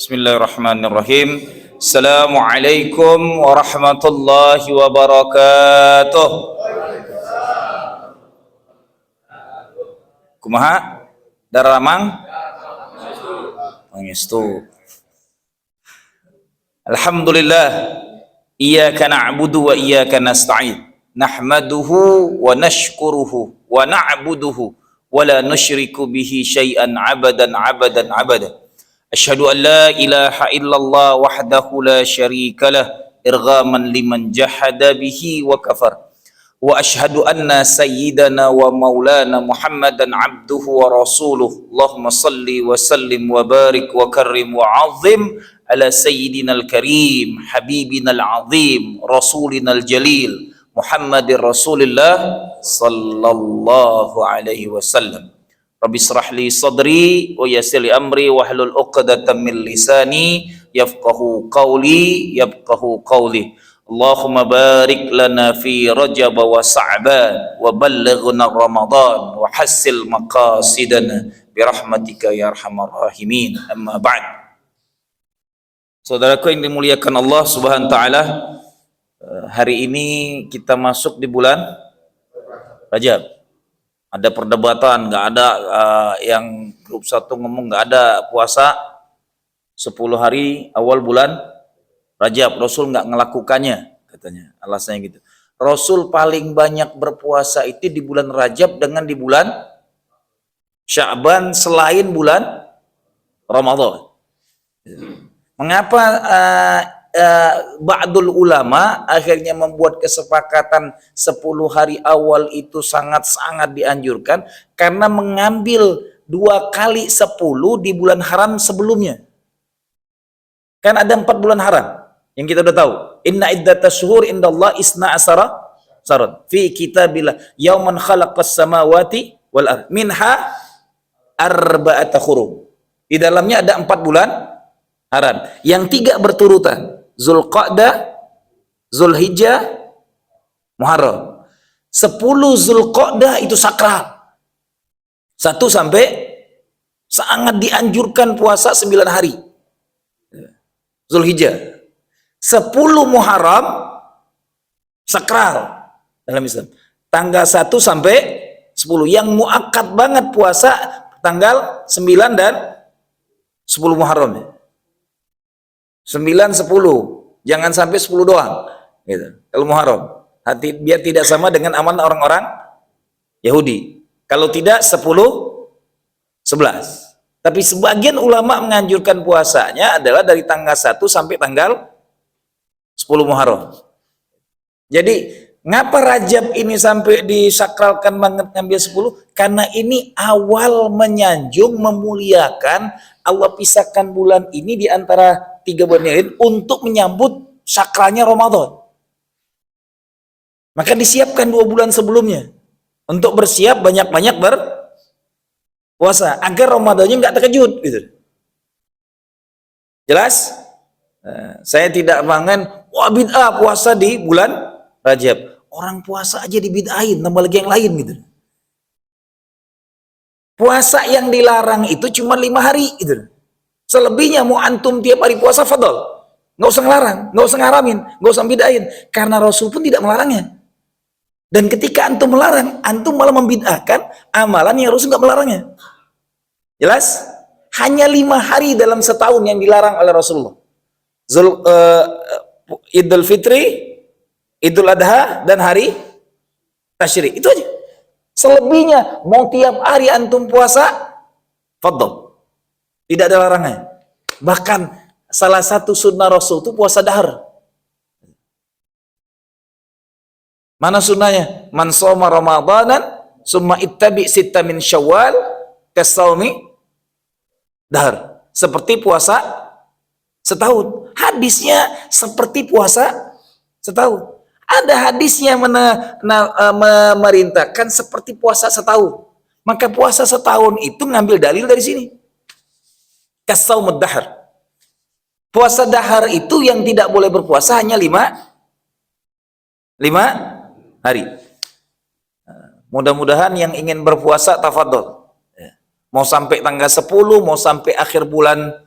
Bismillahirrahmanirrahim. Assalamualaikum warahmatullahi wabarakatuh. Kumaha? Daramang? Pangestu. Alhamdulillah. Iyyaka na'budu wa iyyaka nasta'in. Nahmaduhu wa nashkuruhu wa na'buduhu wa la nusyriku bihi syai'an abadan. Asyhadu an la ilaha illallah wahdahu la syarika lah irghaman liman jahada bihi wa kafar. Wa asyhadu anna sayyidana wa maulana Muhammadan abduhu wa rasuluh. Allahumma salli wa sallim wa barik wa karrim wa azim ala sayyidina al-karim habibina al-azim rasulina al-jalil Muhammadir Rasulillah sallallahu alaihi wasallam. Rabbi israh li sadri wa yassir li amri wahlul 'uqdatam min lisani yafqahu qawli. Allahumma barik lana fi Rajab wa Sa'ban wa ballighna Ramadan wa hassil maqasidana bi rahmatika ya arhamar rahimin. Amma ba'd. Saudaraku yang dimuliakan Allah Subhanahu wa taala, hari ini kita masuk di bulan Rajab. Ada perdebatan, nggak ada yang grup satu ngomong nggak ada puasa 10 hari awal bulan Rajab. Rasul nggak ngelakukannya, katanya. Alasannya gitu. Rasul paling banyak berpuasa itu di bulan Rajab dengan di bulan Sya'ban selain bulan Ramadan. Mengapa ba'dul ulama akhirnya membuat kesepakatan 10 hari awal itu sangat-sangat dianjurkan karena mengambil 2 kali 10 di bulan haram sebelumnya. Kan ada 4 bulan haram yang kita udah tahu. Inna iddatas syuhur indallah isna asara sarat fi kitabillah yauman khalaqas samawati wal ard minha arba'ata hurum. Di dalamnya ada 4 bulan haram. Yang 3 berturutan. Zulqa'dah, Zulhijjah, Muharram. 10 Zulqa'dah itu sakral. 1 sampai sangat dianjurkan puasa 9 hari. Zulhijjah. 10 Muharram sakral dalam Islam. Tanggal 1 sampai 10. Yang muakkad banget puasa tanggal 9 dan 10 Muharram. 9, 10, jangan sampai 10 doang gitu. Kalau Muharram, biar tidak sama dengan amanah orang-orang Yahudi. Kalau tidak 10, 11. Tapi sebagian ulama menganjurkan puasanya adalah dari tanggal 1 sampai tanggal 10 Muharram. Jadi ngapa Rajab ini sampai disakralkan banget ngambil 10? Karena ini awal menyanjung, memuliakan. Allah pisahkan bulan ini di antara 3 bulan yang lain untuk menyambut sakralnya Ramadan. Maka disiapkan 2 bulan sebelumnya untuk bersiap banyak-banyak berpuasa agar Ramadannya nggak terkejut gitu. Jelas? Saya tidak bangen wah bid'ah puasa di bulan Rajab. Orang puasa aja dibid'ahin, tambah lagi yang lain gitu. Puasa yang dilarang itu cuma 5 hari gitu. Selebihnya mau antum tiap hari puasa fadol. Nggak usah ngelarang, nggak usah ngaramin, nggak usah bid'ahin. Karena Rasul pun tidak melarangnya. Dan ketika antum melarang, antum malah membid'ahkan amalan yang Rasul nggak melarangnya. Jelas? Hanya 5 hari dalam setahun yang dilarang oleh Rasulullah. Idul Fitri, Idul Adha, dan hari Tasyrik. Itu aja. Selebihnya, mau tiap hari antum puasa, fadol. Tidak ada larangan. Bahkan salah satu sunnah Rasul itu puasa dahar. Mana sunnahnya? Man shoma Ramadanan summa ittabi sitta min Syawal kasaumi dahar. Seperti puasa setahun. Hadisnya seperti puasa setahun. Ada hadisnya memerintahkan seperti puasa setahun. Maka puasa setahun itu ngambil dalil dari sini. Kasaumud dahar. Puasa dahar itu yang tidak boleh berpuasa hanya 5 hari. Mudah-mudahan yang ingin berpuasa tafadhol. Mau sampai tanggal 10, mau sampai akhir bulan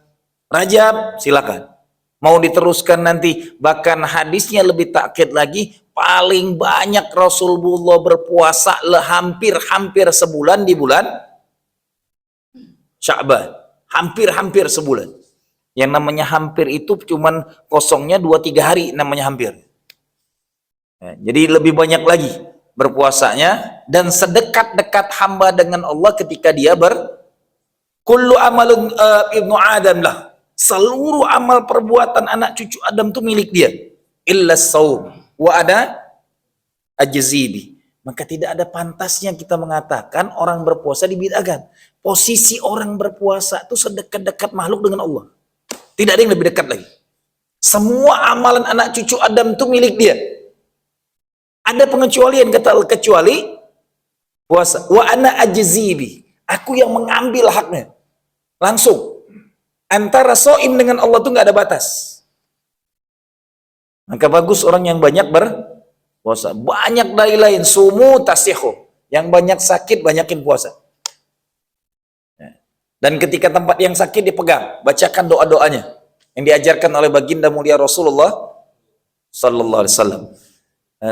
Rajab silakan. Mau diteruskan nanti, bahkan hadisnya lebih takkid lagi, paling banyak Rasulullah berpuasa hampir sebulan di bulan Sya'ban. Hampir sebulan. Yang namanya hampir itu cuman kosongnya 2-3 hari namanya hampir. Ya, jadi lebih banyak lagi berpuasanya, dan sedekat-dekat hamba dengan Allah ketika dia kullu amalun ibnu Adam lah. Seluruh amal perbuatan anak cucu Adam itu milik dia. Illa saum wa ada ajzibi. Maka tidak ada pantasnya kita mengatakan orang berpuasa dibid'ahkan. Posisi orang berpuasa itu sedekat-dekat makhluk dengan Allah. Tidak ada yang lebih dekat lagi. Semua amalan anak cucu Adam itu milik dia. Ada pengecualian, kata kecuali puasa. Wa ana ajzibi. Aku yang mengambil haknya. Langsung. Antara so'im dengan Allah itu nggak ada batas. Maka bagus orang yang banyak berpuasa. Banyak dalil lain. Sumu tasihu. Yang banyak sakit, banyakin puasa. Dan ketika tempat yang sakit dipegang, bacakan doa-doanya yang diajarkan oleh baginda mulia Rasulullah sallallahu alaihi wasallam.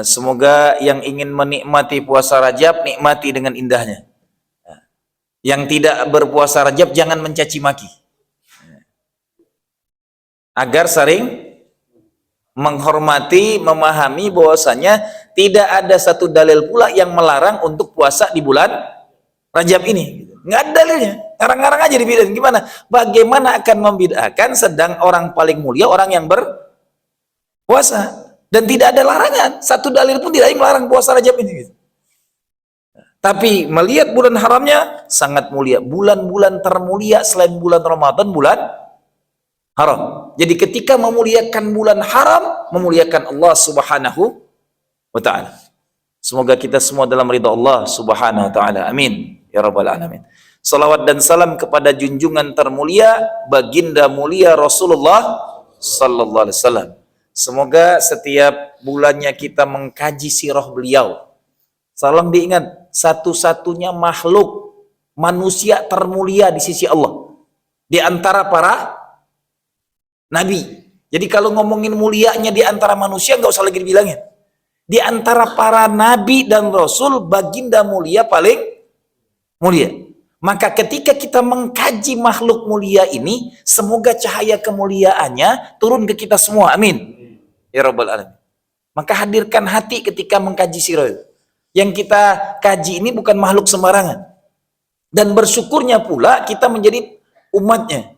Semoga yang ingin menikmati puasa Rajab nikmati dengan indahnya. Yang tidak berpuasa Rajab jangan mencaci maki. Agar sering menghormati, memahami bahwasanya tidak ada satu dalil pula yang melarang untuk puasa di bulan Rajab ini. Nggak ada dalilnya. Ngarang-ngarang aja dibid'ahin. Gimana? Bagaimana akan membid'ahkan sedang orang paling mulia orang yang berpuasa? Dan tidak ada larangan. Satu dalil pun tidak melarang puasa Rajab ini. Tapi melihat bulan haramnya sangat mulia. Bulan-bulan termulia selain bulan Ramadan, bulan haram. Jadi ketika memuliakan bulan haram, memuliakan Allah Subhanahu wa ta'ala. Semoga kita semua dalam ridha Allah Subhanahu wa ta'ala. Amin. Ya Rabbal Alamin. Salawat dan salam kepada junjungan termulia, baginda mulia Rasulullah sallallahu alaihi wasallam. Semoga setiap bulannya kita mengkaji sirah beliau. Salam diingat, satu-satunya makhluk manusia termulia di sisi Allah. Di antara para nabi. Jadi kalau ngomongin mulianya di antara manusia nggak usah lagi dibilangin. Di antara para nabi dan rasul, baginda mulia paling mulia. Maka ketika kita mengkaji makhluk mulia ini, semoga cahaya kemuliaannya turun ke kita semua. Amin. Ya Rabbal Alamin. Maka hadirkan hati ketika mengkaji sirah. Yang kita kaji ini bukan makhluk sembarangan. Dan bersyukurnya pula kita menjadi umatnya.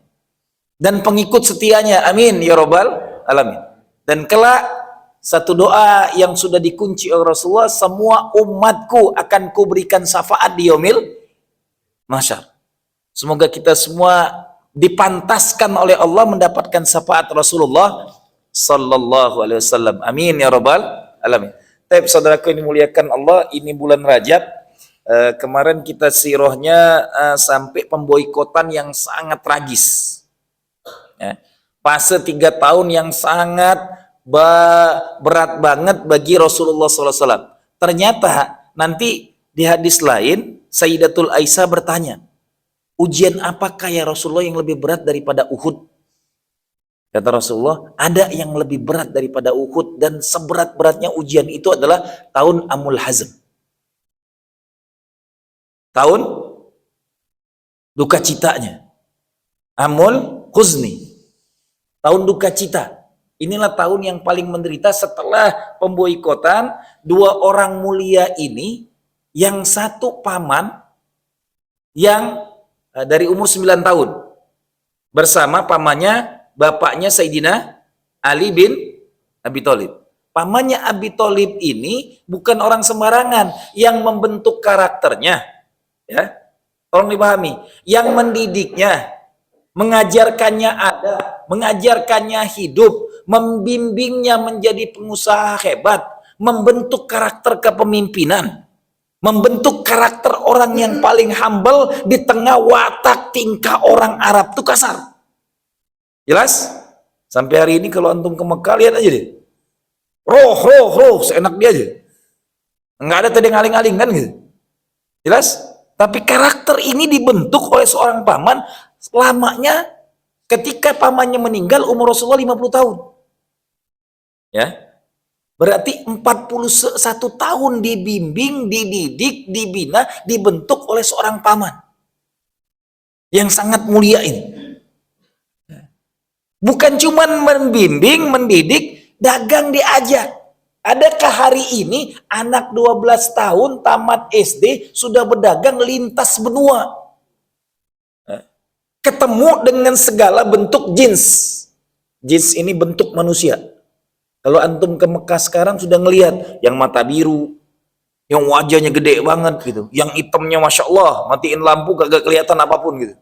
Dan pengikut setianya. Amin. Ya Rabbal Alamin. Dan kelak satu doa yang sudah dikunci oleh Rasulullah, semua umatku akan kuberikan syafaat di yaumil mahsyar. Semoga kita semua dipantaskan oleh Allah mendapatkan syafaat Rasulullah sallallahu alaihi wasallam. Amin ya rabbal alamin. Tapi saudaraku yang dimuliakan Allah, ini bulan Rajab. Kemarin kita sirahnya sampai pemboikotan yang sangat tragis. Ya. Fase 3 tahun yang sangat berat banget bagi Rasulullah SAW. Ternyata nanti di hadis lain Sayyidatul Aisyah bertanya, ujian apakah ya Rasulullah yang lebih berat daripada Uhud? Kata Rasulullah, ada yang lebih berat daripada Uhud, dan seberat-beratnya ujian itu adalah tahun Amul Hazm. Tahun duka citanya. Amul Huzni. Tahun duka cita. Inilah tahun yang paling menderita setelah pemboikotan. 2 orang mulia ini, yang satu paman yang dari umur 9 tahun bersama pamannya, bapaknya Sayyidina Ali bin Abi Thalib. Pamannya Abi Thalib ini bukan orang sembarangan, yang membentuk karakternya, ya, tolong dipahami, yang mendidiknya, mengajarkannya ada, mengajarkannya hidup, membimbingnya menjadi pengusaha hebat, membentuk karakter kepemimpinan, membentuk karakter orang yang paling humble di tengah watak tingkah orang Arab itu kasar. Jelas? Sampai hari ini kalau antum ke Mekah lihat aja deh. Roh, seenak dia aja. Enggak ada tadi ngaling-ngaling kan gitu. Jelas? Tapi karakter ini dibentuk oleh seorang paman lamanya Ketika pamannya meninggal, umur Rasulullah 50 tahun. Ya. Berarti 41 tahun dibimbing, dididik, dibina, dibentuk oleh seorang paman yang sangat mulia ini. Bukan cuma membimbing, mendidik, dagang diajak. Adakah hari ini anak 12 tahun tamat SD sudah berdagang lintas benua? Ketemu dengan segala bentuk jins. Jins ini bentuk manusia. Kalau antum ke Mekah sekarang sudah ngelihat yang mata biru, yang wajahnya gede banget gitu, yang hitamnya masya Allah, matiin lampu kagak kelihatan apapun gitu.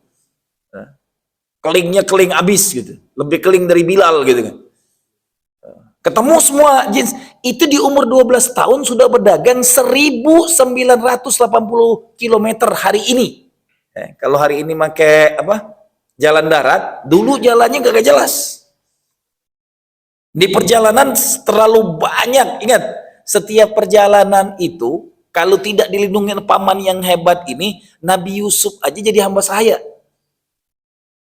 Kelingnya keling abis gitu, lebih keling dari Bilal gitu kan. Ketemu semua jins. Itu di umur 12 tahun sudah berdagang 1980 km hari ini. Kalau hari ini pakai apa? Jalan darat, dulu jalannya gak jelas. Di perjalanan terlalu banyak, ingat, setiap perjalanan itu kalau tidak dilindungi paman yang hebat ini, Nabi Yusuf aja jadi hamba sahaya.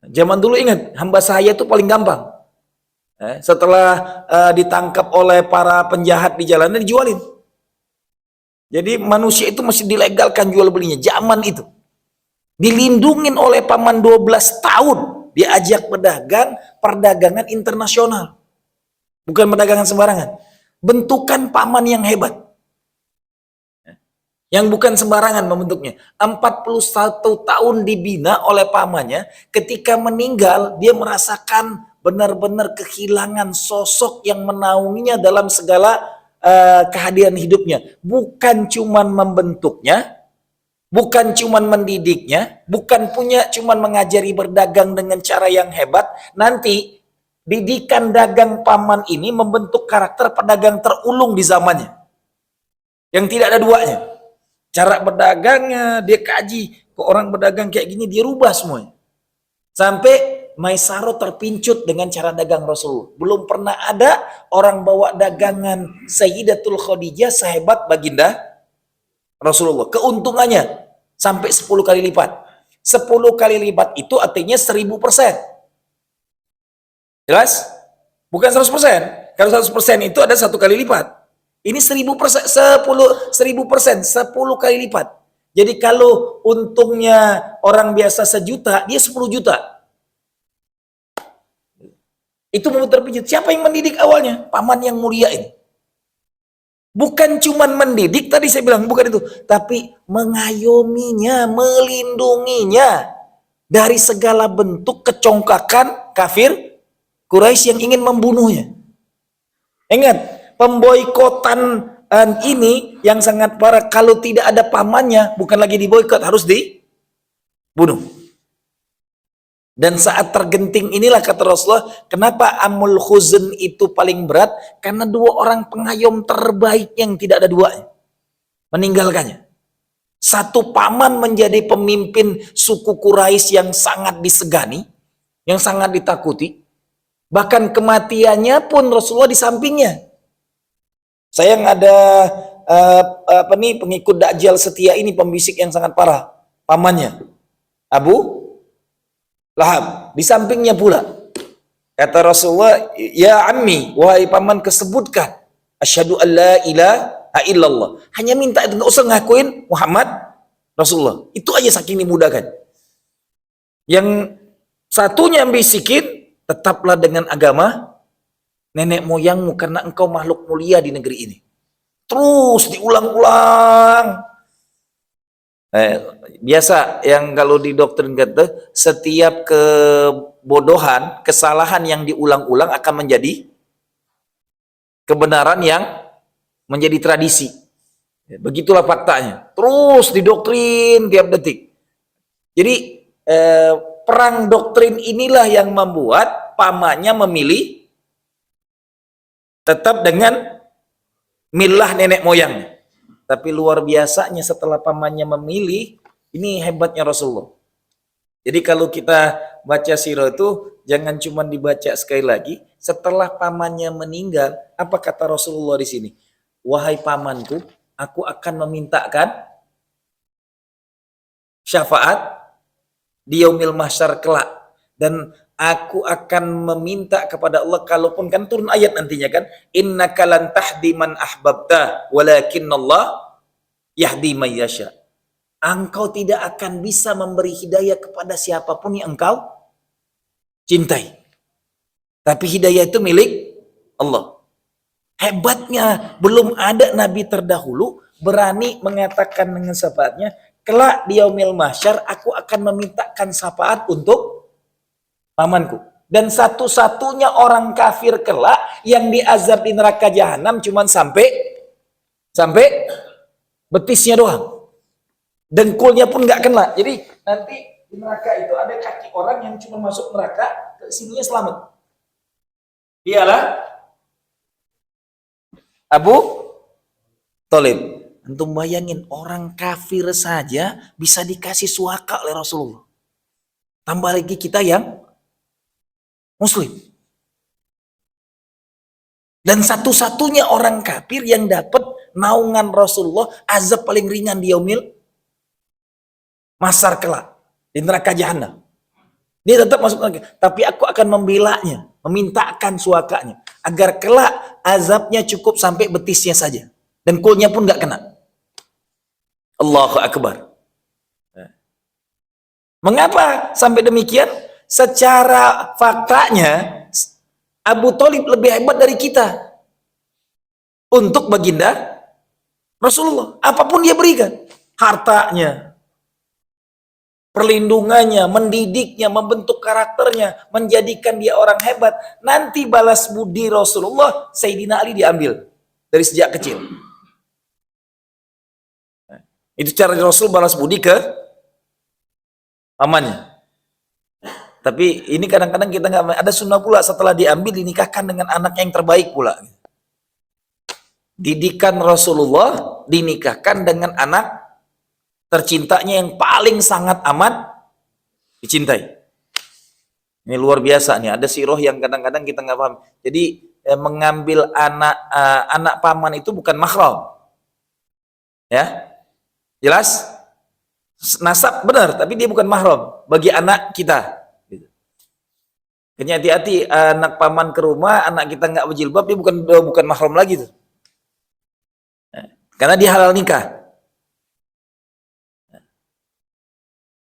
Zaman dulu ingat, hamba sahaya itu paling gampang. Setelah ditangkap oleh para penjahat di jalanan, dijualin. Jadi manusia itu masih dilegalkan jual belinya zaman itu. Dilindungin oleh paman 12 tahun, diajak berdagang, perdagangan internasional. Bukan perdagangan sembarangan. Bentukan paman yang hebat. Yang bukan sembarangan membentuknya. 41 tahun dibina oleh pamannya. Ketika meninggal, dia merasakan benar-benar kehilangan sosok yang menaunginya dalam segala kehadiran hidupnya. Bukan cuman membentuknya, bukan cuman mendidiknya, bukan punya cuman mengajari berdagang dengan cara yang hebat. Nanti didikan dagang paman ini membentuk karakter pedagang terulung di zamannya. Yang tidak ada duanya. Cara berdagangnya dia kaji. Kok orang berdagang kayak gini dia rubah semuanya. Sampai Maisaro terpincut dengan cara dagang Rasulullah. Belum pernah ada orang bawa dagangan Sayyidatul Khadijah sehebat baginda Rasulullah. Keuntungannya sampai 10 kali lipat. 10 kali lipat itu artinya 1000%. Jelas? Bukan 100%. Kalau 100% itu ada 1 kali lipat. Ini 1000%, 10 kali lipat. Jadi kalau untungnya orang biasa 1 juta, dia 10 juta. Itu mau terpijit. Siapa yang mendidik awalnya? Paman yang mulia ini. Bukan cuman mendidik, tadi saya bilang, bukan itu. Tapi mengayominya, melindunginya dari segala bentuk kecongkakan kafir Quraisy yang ingin membunuhnya. Ingat, pemboikotan ini yang sangat parah. Kalau tidak ada pamannya, bukan lagi diboikot, harus dibunuh. Dan saat tergenting inilah kata Rasulullah, kenapa Amul Khuzn itu paling berat? Karena 2 orang pengayom terbaik yang tidak ada duanya meninggalkannya. 1 paman menjadi pemimpin suku Quraisy yang sangat disegani, yang sangat ditakuti. Bahkan kematiannya pun Rasulullah di sampingnya. Saya yang ada pengikut Dajjal setia ini, pembisik yang sangat parah, pamannya Abu Lahab di sampingnya pula. Kata Rasulullah, ya ammi, wahai paman, kesebutkan asyhadu an la ilaha illallah. Hanya minta itu, enggak usah ngakuin Muhammad Rasulullah. Itu aja saking dimudahkan. Yang satunya bisikin, tetaplah dengan agama nenek moyangmu karena engkau makhluk mulia di negeri ini. Terus diulang-ulang. Biasa yang kalau di doktrin kata, setiap kebodohan, kesalahan yang diulang-ulang akan menjadi kebenaran yang menjadi tradisi. Begitulah faktanya. Terus didoktrin tiap detik. Jadi perang doktrin inilah yang membuat pamannya memilih tetap dengan milah nenek moyang. Tapi luar biasanya setelah pamannya memilih, ini hebatnya Rasulullah. Jadi kalau kita baca sirah itu jangan cuma dibaca sekali lagi. Setelah pamannya meninggal, apa kata Rasulullah di sini? Wahai pamanku, aku akan memintakan syafaat di yaumil mahsyar kelak, dan aku akan meminta kepada Allah, kalaupun kan turun ayat nantinya kan, innaka lan tahdi man ahbabta walakinnallah yahdi may yasha. Engkau tidak akan bisa memberi hidayah kepada siapapun yang engkau cintai. Tapi hidayah itu milik Allah. Hebatnya, belum ada nabi terdahulu berani mengatakan dengan syafaatnya, kelak di yaumil mahsyar aku akan memintakan syafaat untuk pamanku. Dan satu-satunya orang kafir kelak yang diazab di neraka jahanam cuman sampai betisnya doang. Dengkulnya pun nggak kena. Jadi nanti di neraka itu ada kaki orang yang cuma masuk neraka, ke sininya selamat. Dialah Abu Thalib. Antum bayangin, orang kafir saja bisa dikasih suaka oleh Rasulullah. Tambah lagi kita yang muslim. Dan satu-satunya orang kafir yang dapat naungan Rasulullah, azab paling ringan di yaumil mahsyar kelak, di neraka jahanam. Dia tetap masuk neraka, tapi aku akan membelanya, memintakan suakanya, agar kelak azabnya cukup sampai betisnya saja. Dan kulnya pun nggak kena. Allahu Akbar. Mengapa sampai demikian? Secara faktanya, Abu Thalib lebih hebat dari kita untuk baginda Rasulullah. Apapun dia berikan, hartanya, perlindungannya, mendidiknya, membentuk karakternya, menjadikan dia orang hebat. Nanti balas budi Rasulullah, Sayyidina Ali diambil dari sejak kecil. Itu cara Rasul balas budi ke pamannya. Tapi ini kadang-kadang kita nggak ada sunnah pula, setelah diambil dinikahkan dengan anak yang terbaik pula. Didikan Rasulullah dinikahkan dengan anak tercintanya yang paling sangat amat dicintai. Ini luar biasa nih. Ada siroh yang kadang-kadang kita nggak paham. Jadi mengambil anak paman itu bukan mahram, ya. Jelas? Nasab benar, tapi dia bukan mahram bagi anak kita. Hati-hati, anak paman ke rumah, anak kita nggak berjilbab, dia bukan mahram lagi tuh. Karena dia halal nikah.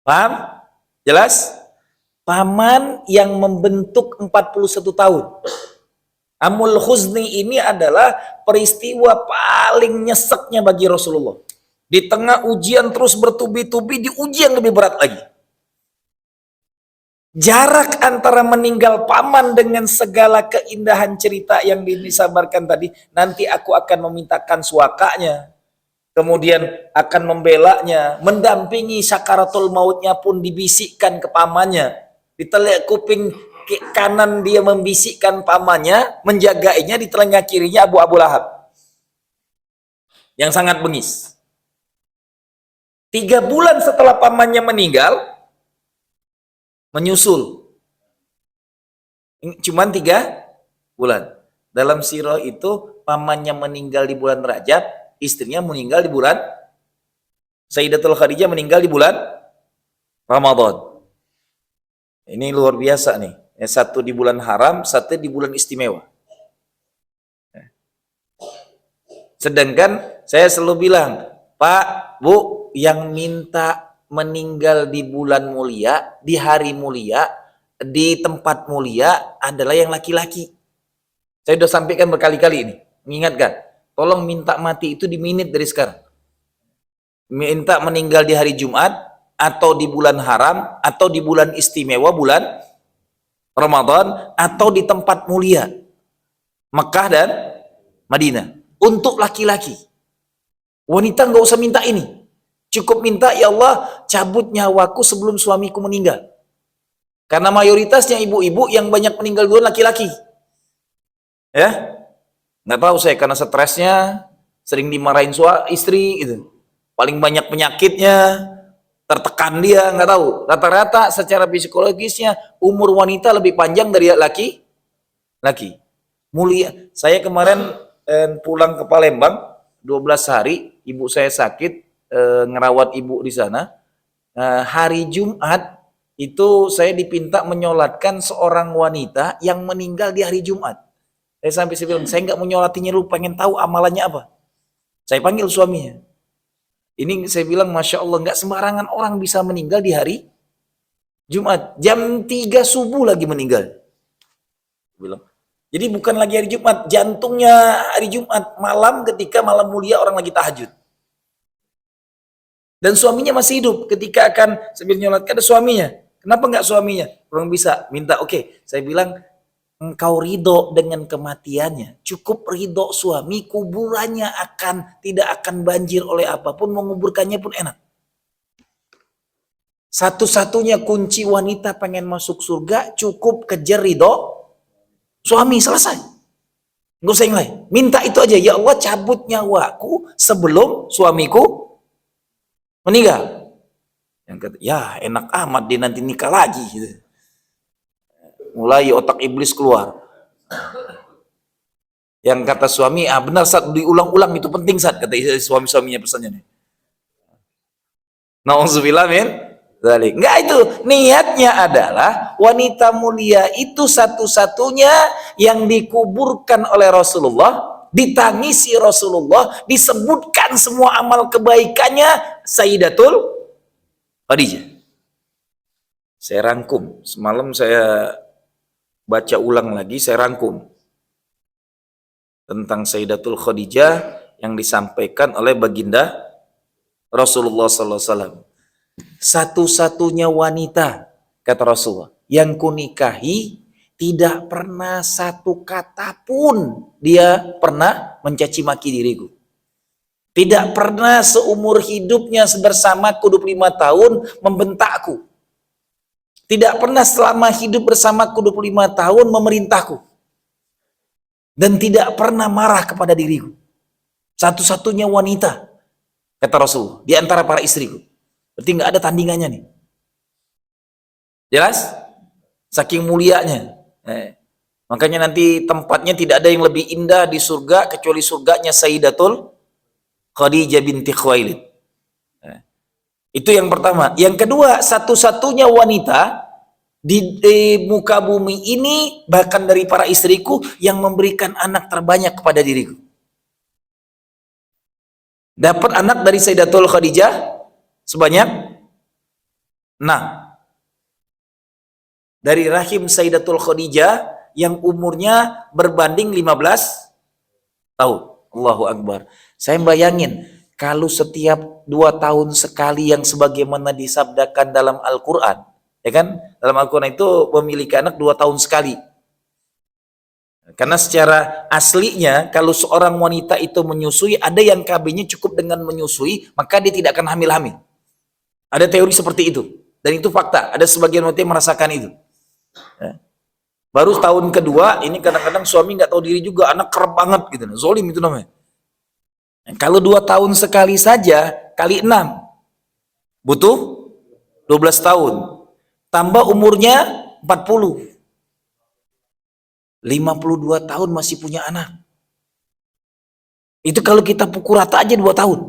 Paham? Jelas? Paman yang membentuk 41 tahun. Amul Huzni ini adalah peristiwa paling nyeseknya bagi Rasulullah. Di tengah ujian terus bertubi-tubi, di ujian lebih berat lagi. Jarak antara meninggal paman dengan segala keindahan cerita yang disabarkan tadi, nanti aku akan memintakan suakanya, kemudian akan membelanya, mendampingi sakaratul mautnya pun dibisikkan ke pamannya. Di telinga kuping kanan dia membisikkan pamannya, menjagainya, di telinga kirinya Abu Lahab yang sangat bengis. 3 bulan setelah pamannya meninggal, menyusul. Cuman 3 bulan. Dalam sirah itu, pamannya meninggal di bulan Rajab, istrinya meninggal di bulan, Sayyidatul Khadijah meninggal di bulan Ramadan. Ini luar biasa nih. Satu di bulan haram, satu di bulan istimewa. Sedangkan saya selalu bilang, Pak, Bu, yang minta meninggal di bulan mulia, di hari mulia, di tempat mulia adalah yang laki-laki. Saya sudah sampaikan berkali-kali ini, mengingatkan, tolong minta mati itu di menit dari sekarang. Minta meninggal di hari Jumat, atau di bulan haram, atau di bulan istimewa, bulan Ramadan, atau di tempat mulia, Mekah dan Madinah. Untuk laki-laki. Wanita nggak usah minta ini. Cukup minta, ya Allah, cabut nyawaku sebelum suamiku meninggal. Karena mayoritasnya ibu-ibu yang banyak meninggal duluan laki-laki. Ya, nggak tahu saya, karena stresnya, sering dimarahin istri, gitu. Paling banyak penyakitnya, tertekan dia, nggak tahu. Rata-rata secara psikologisnya, umur wanita lebih panjang dari laki. Mulia. Saya kemarin pulang ke Palembang, 12 hari, ibu saya sakit, ngerawat ibu di sana. Hari Jumat itu saya dipinta menyolatkan seorang wanita yang meninggal di hari Jumat. Saya bilang, saya nggak menyolatinya dulu, pengen tahu amalannya apa. Saya panggil suaminya. Ini saya bilang, Masya Allah, nggak sembarangan orang bisa meninggal di hari Jumat. Jam 3 subuh lagi meninggal. Bilang. Jadi bukan lagi hari Jumat, jantungnya hari Jumat, malam ketika malam mulia orang lagi tahajud. Dan suaminya masih hidup ketika akan sambil nyolatkan, ada suaminya. Kenapa nggak suaminya? Orang bisa minta, oke. Saya bilang, engkau ridho dengan kematiannya. Cukup ridho suami, kuburannya tidak akan banjir oleh apapun, menguburkannya pun enak. Satu-satunya kunci wanita pengen masuk surga, cukup kejar ridho suami, selesai. Nggak usah yang lain. Minta itu aja, ya Allah cabut nyawaku sebelum suamiku meninggal. Yang kata, ya enak amat dia nanti nikah lagi. Gitu. Mulai otak iblis keluar. Yang kata suami, benar Sat, diulang-ulang itu penting Sat, kata suami-suaminya pesannya nih. Nauzubillah min dzalik. Enggak, itu niatnya adalah wanita mulia itu satu-satunya yang dikuburkan oleh Rasulullah, ditangisi Rasulullah, disebutkan semua amal kebaikannya Sayyidatul Khadijah. Saya rangkum, semalam saya baca ulang lagi, saya rangkum tentang Sayyidatul Khadijah yang disampaikan oleh baginda Rasulullah SAW. Satu-satunya wanita, kata Rasulullah, yang kunikahi tidak pernah satu kata pun dia pernah mencaci maki diriku. Tidak pernah seumur hidupnya bersamaku 25 tahun membentakku. Tidak pernah selama hidup bersamaku 25 tahun memerintahku. Dan tidak pernah marah kepada diriku. Satu-satunya wanita, kata Rasulullah, di antara para istriku. Berarti nggak ada tandingannya nih. Jelas? Saking mulianya. Makanya nanti tempatnya tidak ada yang lebih indah di surga kecuali surganya Sayyidatul Khadijah binti Khuwailid. Itu yang pertama. Yang kedua, satu-satunya wanita di muka bumi ini, bahkan dari para istriku, yang memberikan anak terbanyak kepada diriku. Dapat anak dari Sayyidatul Khadijah sebanyak 6. Dari rahim Sayyidatul Khadijah yang umurnya berbanding 15 tahun. Allahu Akbar. Saya bayangin kalau setiap 2 tahun sekali yang sebagaimana disabdakan dalam Al-Quran, ya kan? Dalam Al-Quran itu memiliki anak 2 tahun sekali. Karena secara aslinya kalau seorang wanita itu menyusui, ada yang KB-nya cukup dengan menyusui, maka dia tidak akan hamil-hamil. Ada teori seperti itu. Dan itu fakta. Ada sebagian wanita yang merasakan itu. Ya. Baru tahun kedua, ini kadang-kadang suami nggak tahu diri juga, anak kerap banget gitu. Zolim itu namanya. Kalau 2 tahun sekali saja, kali 6. Butuh 12 tahun. Tambah umurnya 40. 52 tahun masih punya anak. Itu kalau kita pukul rata aja 2 tahun.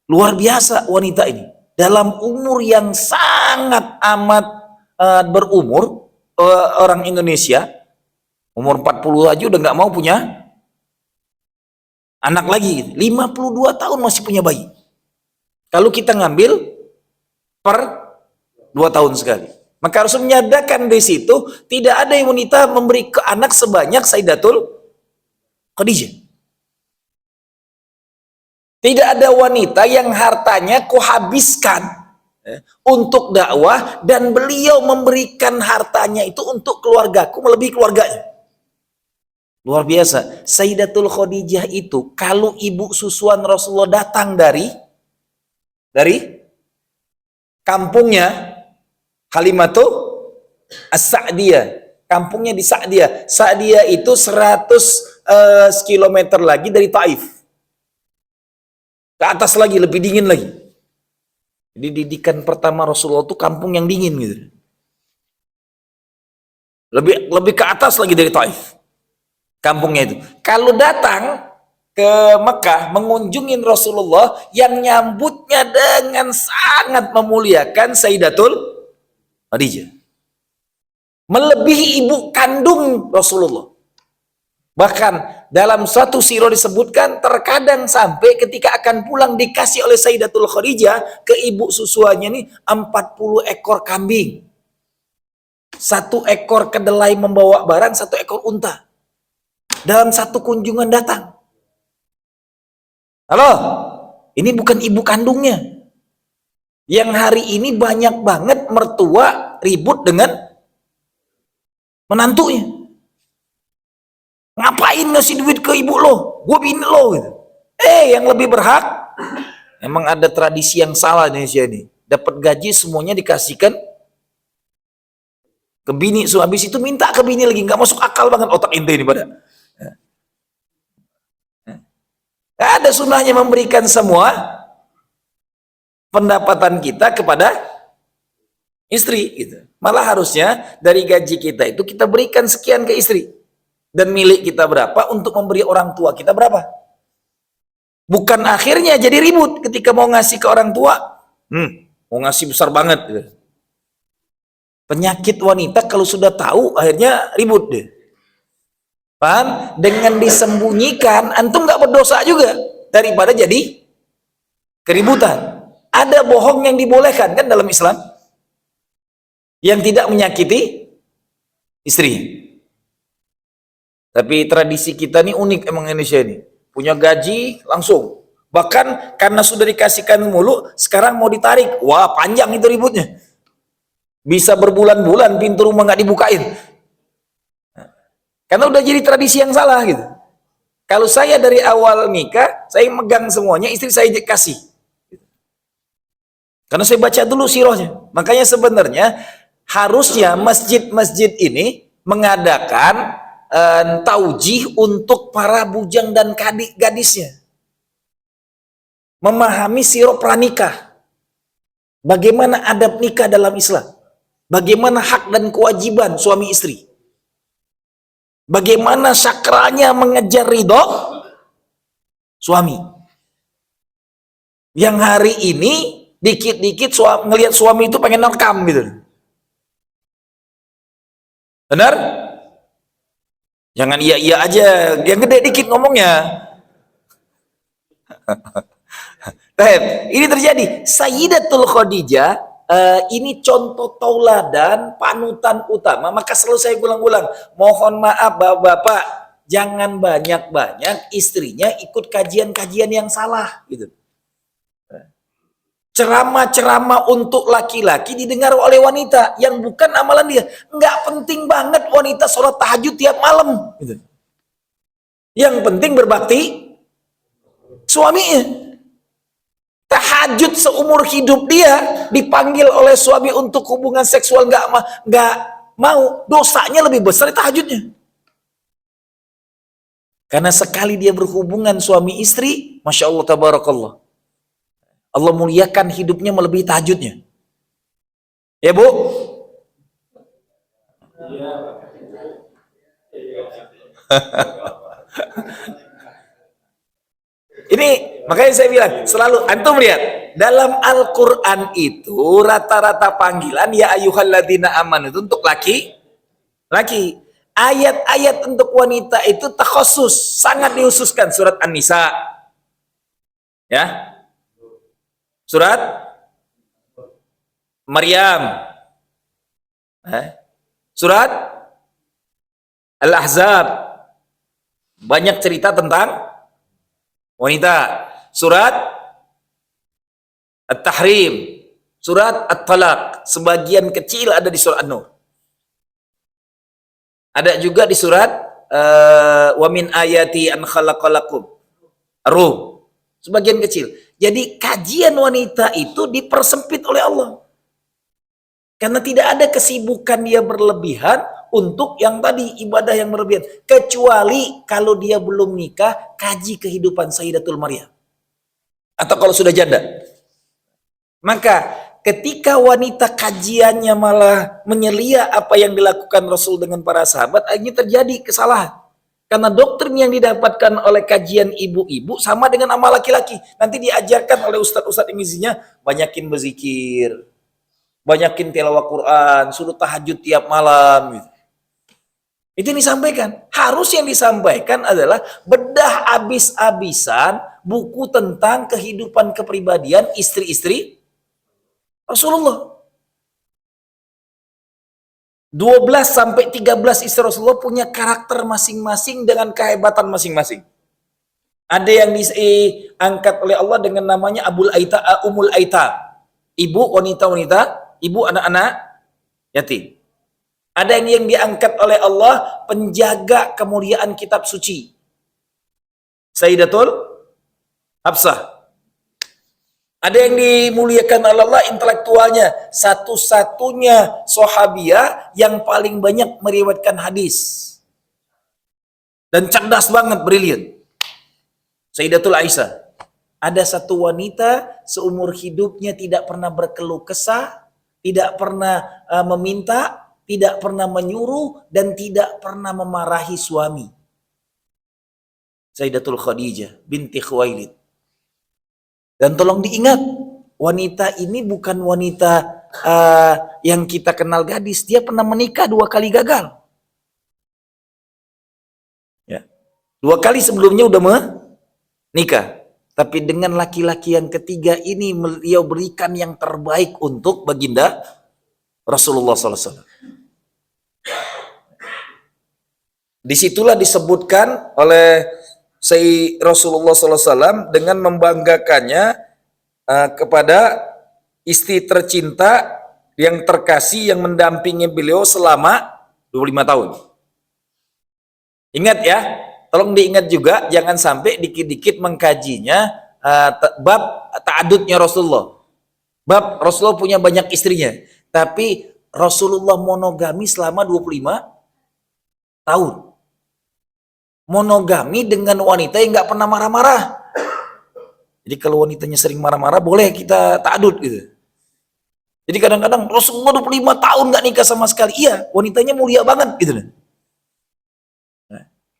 Luar biasa wanita ini. Dalam umur yang sangat amat berumur, orang Indonesia, umur 40 aja udah nggak mau punya anak lagi. 52 tahun masih punya bayi. Kalau kita ngambil per 2 tahun sekali. Maka harus menyatakan di situ tidak ada yang wanita memberi ke anak sebanyak Sayyidatul Khadijah. Tidak ada wanita yang hartanya kuhabiskan untuk dakwah dan beliau memberikan hartanya itu untuk keluargaku melebihi keluarganya. Luar biasa. Sayyidatul Khadijah itu kalau ibu susuan Rasulullah datang dari kampungnya Halimatu As-Sa'diyah, kampungnya di Sa'diyah. Sa'diyah itu 100 km lagi dari Taif. Ke atas lagi, lebih dingin lagi. Jadi didikan pertama Rasulullah itu kampung yang dingin gitu. Lebih ke atas lagi dari Taif. Kampungnya itu. Kalau datang ke Mekah mengunjungin Rasulullah, yang nyambutnya anaknya dengan sangat memuliakan Sayyidatul Khadijah. Melebihi ibu kandung Rasulullah. Bahkan dalam suatu sirah disebutkan terkadang sampai ketika akan pulang dikasih oleh Sayyidatul Khadijah ke ibu susuannya nih 40 ekor kambing. 1 ekor kedelai membawa barang, 1 ekor unta. Dalam satu kunjungan datang. Halo, ini bukan ibu kandungnya. Yang hari ini banyak banget mertua ribut dengan menantunya. Ngapain ngasih duit ke ibu lo? Gue bini lo gitu. Yang lebih berhak, emang ada tradisi yang salah di Indonesia ini. Dapat gaji semuanya dikasihkan ke bini, so habis itu minta ke bini lagi, nggak masuk akal banget otak ente ini pada. Gak ada sunnahnya memberikan semua pendapatan kita kepada istri gitu. Malah harusnya dari gaji kita itu kita berikan sekian ke istri. Dan milik kita berapa untuk memberi orang tua kita berapa. Bukan akhirnya jadi ribut ketika mau ngasih ke orang tua. Mau ngasih besar banget gitu. Penyakit wanita kalau sudah tahu akhirnya ribut deh. Paham? Dengan disembunyikan antum nggak berdosa juga daripada jadi keributan. Ada bohong yang dibolehkan kan dalam Islam yang tidak menyakiti istri. Tapi tradisi kita ini unik emang Indonesia ini. Punya gaji langsung. Bahkan karena sudah dikasihkan mulu, sekarang mau ditarik. Wah, panjang itu ributnya. Bisa berbulan-bulan pintu rumah nggak dibukain. Karena udah jadi tradisi yang salah gitu. Kalau saya dari awal nikah, saya megang semuanya, istri saya kasih. Karena saya baca dulu sirahnya. Makanya sebenarnya harusnya masjid-masjid ini mengadakan taujih untuk para bujang dan gadisnya. Memahami sirah pranikah. Bagaimana adab nikah dalam Islam. Bagaimana hak dan kewajiban suami istri. Bagaimana sakralnya mengejar ridho suami. Yang hari ini dikit-dikit ngelihat suami itu pengen rekam gitu. Benar? Jangan iya-iya aja, yang gede dikit ngomongnya. Ini terjadi. Sayyidatul Khadijah ini contoh tauladan, panutan utama. Maka selalu saya ulang-ulang, mohon maaf bapak-bapak, jangan banyak-banyak istrinya ikut kajian-kajian yang salah gitu. Ceramah-ceramah untuk laki-laki didengar oleh wanita yang bukan amalan dia. Nggak penting banget wanita sholat tahajud tiap malam gitu. Yang penting berbakti suaminya. Tahajud seumur hidup dia dipanggil oleh suami untuk hubungan seksual nggak mau, dosanya lebih besar dari tahajudnya. Karena sekali dia berhubungan suami istri, masya Allah tabarakallah, Allah muliakan hidupnya melebihi tahajudnya. Ya Bu? Ini makanya saya bilang selalu antum lihat dalam Al-Quran itu rata-rata panggilan ya ayyuhalladzina amanu itu untuk laki. Ayat-ayat untuk wanita itu takhusus, sangat dihususkan. Surat An-Nisa, ya, surat Maryam, surat Al-Ahzab, banyak cerita tentang wanita. Surat At-Tahrim, surat At-Talaq, sebagian kecil ada di surat An-Nur. Ada juga di surat wa min ayati an khalaqalakum Ar-Rum, sebagian kecil. Jadi kajian wanita itu dipersempit oleh Allah. Karena tidak ada kesibukan dia berlebihan untuk yang tadi ibadah yang berlebihan. Kecuali kalau dia belum nikah, kaji kehidupan Sayyidatul Maryam. Atau kalau sudah janda. Maka ketika wanita kajiannya malah menyelia apa yang dilakukan Rasul dengan para sahabat, akhirnya terjadi kesalahan. Karena doktrin yang didapatkan oleh kajian ibu-ibu sama dengan sama laki-laki. Nanti diajarkan oleh ustadz-ustadz ini isinya, banyakin berzikir, banyakin tilawah Quran, suruh tahajud tiap malam. Gitu. Itu yang disampaikan. Harus yang disampaikan adalah bedah habis-habisan buku tentang kehidupan kepribadian istri-istri Rasulullah. 12 sampai 13 istri Rasulullah punya karakter masing-masing dengan kehebatan masing-masing. Ada yang diangkat oleh Allah dengan namanya Ummul Aitam. Ibu wanita-wanita, ibu anak-anak yatim. Ada yang diangkat oleh Allah penjaga kemuliaan kitab suci. Sayyidatul Hafsah. Ada yang dimuliakan oleh Allah intelektualnya, satu-satunya sahabiah yang paling banyak meriwayatkan hadis. Dan cerdas banget, brilian. Sayyidatul Aisyah. Ada satu wanita seumur hidupnya tidak pernah berkeluh kesah, tidak pernah meminta, tidak pernah menyuruh, dan tidak pernah memarahi suami. Sayyidatul Khadijah binti Khuwailid. Dan tolong diingat, wanita ini bukan wanita yang kita kenal gadis. Dia pernah menikah 2 kali gagal. Ya. 2 kali sebelumnya udah menikah. Tapi dengan laki-laki yang ketiga ini, beliau berikan yang terbaik untuk baginda Rasulullah SAW. Disitulah disebutkan oleh Rasulullah SAW dengan membanggakannya kepada istri tercinta yang terkasih yang mendampingi beliau selama 25 tahun. Ingat ya, tolong diingat juga, jangan sampai dikit-dikit mengkajinya bab ta'adudnya Rasulullah. Bab Rasulullah punya banyak istrinya, tapi Rasulullah monogami selama 25 tahun. Monogami dengan wanita yang nggak pernah marah-marah. Jadi kalau wanitanya sering marah-marah, boleh kita ta'adud gitu. Jadi kadang-kadang Rasulullah 25 tahun nggak nikah sama sekali. Iya, wanitanya mulia banget gitu.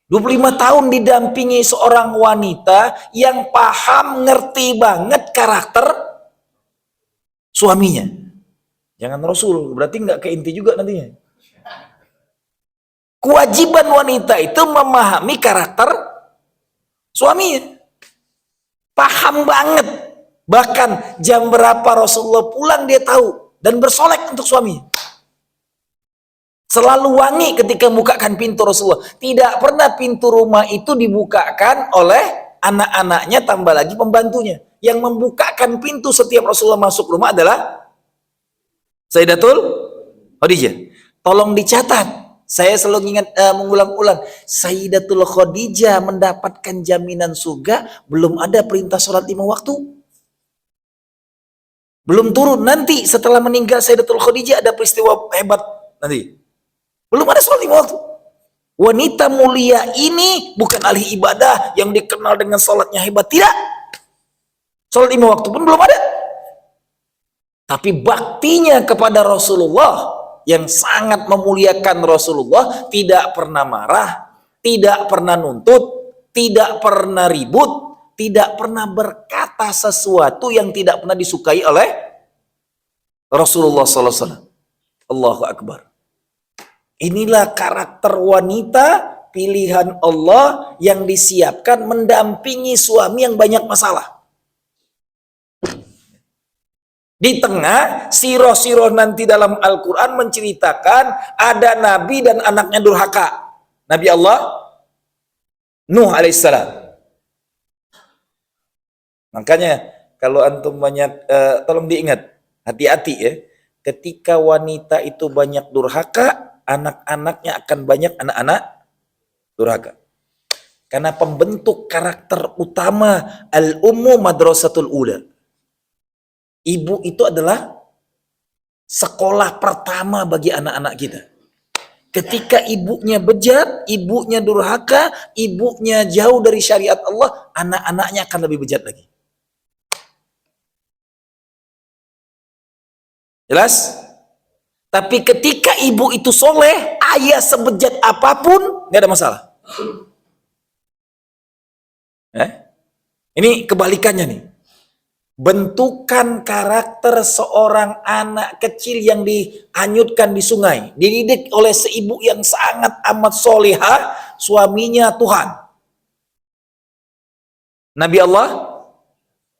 25 tahun didampingi seorang wanita yang paham, ngerti banget karakter suaminya. Jangan Rasul, berarti nggak ke inti juga nantinya. Kewajiban wanita itu memahami karakter suaminya. Paham banget. Bahkan jam berapa Rasulullah pulang dia tahu. Dan bersolek untuk suaminya. Selalu wangi ketika membukakan pintu Rasulullah. Tidak pernah pintu rumah itu dibukakan oleh anak-anaknya, tambah lagi pembantunya. Yang membukakan pintu setiap Rasulullah masuk rumah adalah Sayyidatul Khadijah. Tolong dicatat. Saya selalu ingat mengulang-ulang, Sayyidatul Khadijah mendapatkan jaminan surga, belum ada perintah sholat 5 waktu. Belum turun, nanti setelah meninggal Sayyidatul Khadijah ada peristiwa hebat nanti. Belum ada sholat 5 waktu. Wanita mulia ini bukan ahli ibadah yang dikenal dengan sholatnya hebat, tidak. Sholat 5 waktu pun belum ada. Tapi baktinya kepada Rasulullah yang sangat memuliakan Rasulullah, tidak pernah marah, tidak pernah nuntut, tidak pernah ribut, tidak pernah berkata sesuatu yang tidak pernah disukai oleh Rasulullah SAW. Allahu Akbar. Inilah karakter wanita pilihan Allah yang disiapkan mendampingi suami yang banyak masalah. Di tengah siroh-siroh nanti dalam Al-Quran menceritakan ada nabi dan anaknya durhaka. Nabi Allah Nuh alaihissalam. Makanya kalau antum banyak, tolong diingat, hati-hati ya. Ketika wanita itu banyak durhaka, anak-anaknya akan banyak anak-anak durhaka. Karena pembentuk karakter utama al-ummu madrasatul ula. Ibu itu adalah sekolah pertama bagi anak-anak kita. Ketika ibunya bejat, ibunya durhaka, ibunya jauh dari syariat Allah, anak-anaknya akan lebih bejat lagi. Jelas? Tapi ketika ibu itu soleh, ayah sebejat apapun, nggak ada masalah. Eh? Ini kebalikannya nih. Bentukan karakter seorang anak kecil yang dihanyutkan di sungai, dididik oleh seibu yang sangat amat solihah, suaminya Tuhan. Nabi Allah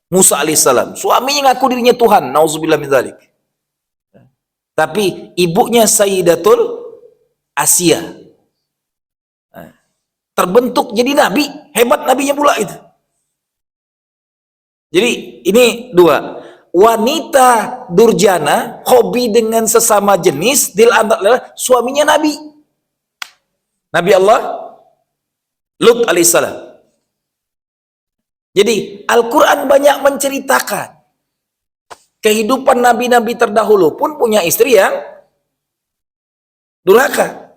Musa alaihissalam, suaminya ngaku dirinya Tuhan, nauzubillah min dzalik. Tapi ibunya Sayyidatul Asia. Terbentuk jadi nabi, hebat nabinya pula itu. Jadi ini dua, wanita durjana, hobi dengan sesama jenis, adalah suaminya Nabi. Nabi Allah Lut alaihissalam. Jadi Al-Quran banyak menceritakan kehidupan nabi-nabi terdahulu pun punya istri yang durhaka.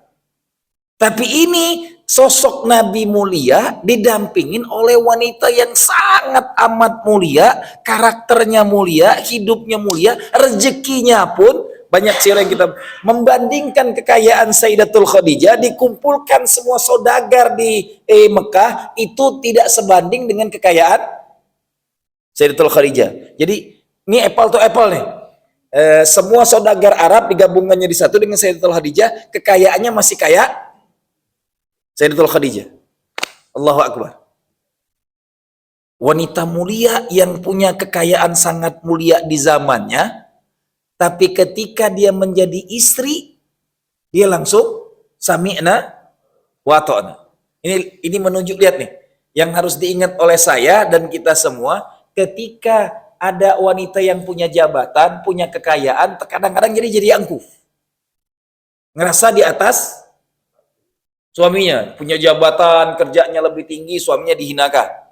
Tapi ini sosok Nabi mulia didampingin oleh wanita yang sangat amat mulia, karakternya mulia, hidupnya mulia, rezekinya pun banyak. Sirah yang kita membandingkan kekayaan Sayyidatul Khadijah, dikumpulkan semua saudagar di Mekah, itu tidak sebanding dengan kekayaan Sayyidatul Khadijah. Jadi ini apple to apple nih. Semua saudagar Arab digabungannya di satu dengan Sayyidatul Khadijah, kekayaannya masih kaya Sayyidatul Khadijah. Allahu Akbar. Wanita mulia yang punya kekayaan sangat mulia di zamannya, tapi ketika dia menjadi istri, dia langsung sami'na wa ta'na. Ini menunjuk, lihat nih, yang harus diingat oleh saya dan kita semua, ketika ada wanita yang punya jabatan, punya kekayaan, kadang-kadang jadi angkuh. Ngerasa di atas suaminya, punya jabatan, kerjanya lebih tinggi, suaminya dihinakan.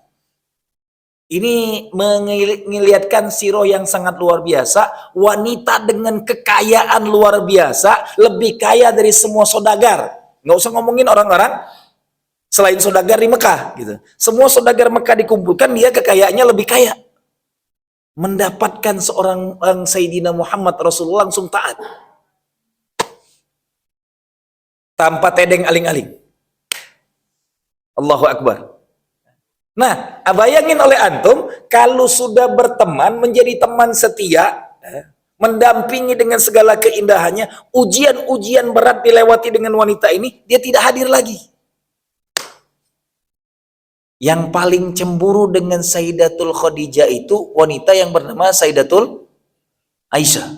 Ini mengelihatkan sirah yang sangat luar biasa. Wanita dengan kekayaan luar biasa, lebih kaya dari semua saudagar. Nggak usah ngomongin orang-orang selain saudagar di Mekah gitu. Semua saudagar Mekah dikumpulkan, dia kekayaannya lebih kaya. Mendapatkan seorang Sayyidina Muhammad Rasulullah langsung taat. Tanpa tedeng aling-aling. Allahu Akbar. Nah, bayangin oleh antum, kalau sudah berteman, menjadi teman setia, mendampingi dengan segala keindahannya, ujian-ujian berat dilewati dengan wanita ini, dia tidak hadir lagi. Yang paling cemburu dengan Sayyidatul Khadijah itu wanita yang bernama Sayyidatul Aisyah.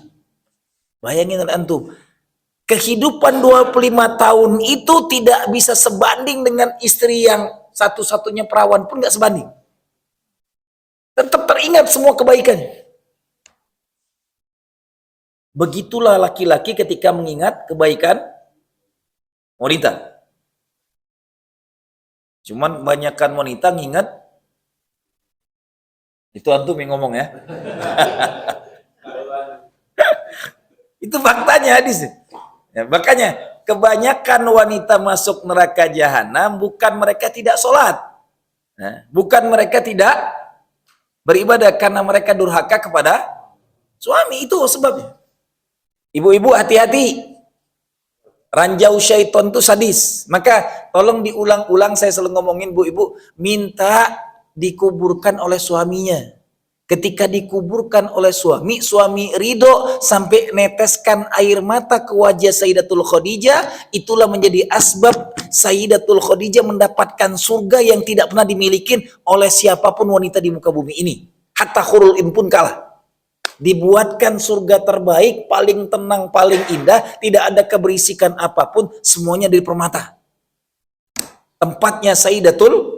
Bayangin oleh antum, kehidupan 25 tahun itu tidak bisa sebanding dengan istri yang satu-satunya perawan pun nggak sebanding. Tetap teringat semua kebaikannya. Begitulah laki-laki ketika mengingat kebaikan wanita. Cuman kebanyakan wanita ngingat, itu antum yang ngomong ya. Itu faktanya hadis. Ya, makanya kebanyakan wanita masuk neraka jahanam bukan mereka tidak sholat, bukan mereka tidak beribadah, karena mereka durhaka kepada suami. Itu sebabnya. Ibu-ibu hati-hati, ranjau syaiton itu sadis. Maka tolong diulang-ulang, saya selalu ngomongin bu-ibu, minta dikuburkan oleh suaminya. Ketika dikuburkan oleh suami, suami ridho sampai neteskan air mata ke wajah Sayyidatul Khadijah, itulah menjadi asbab Sayyidatul Khadijah mendapatkan surga yang tidak pernah dimiliki oleh siapapun wanita di muka bumi ini. Hatta Hurul Ain pun kalah. Dibuatkan surga terbaik, paling tenang, paling indah, tidak ada keberisikan apapun, semuanya dari permata. Tempatnya Sayyidatul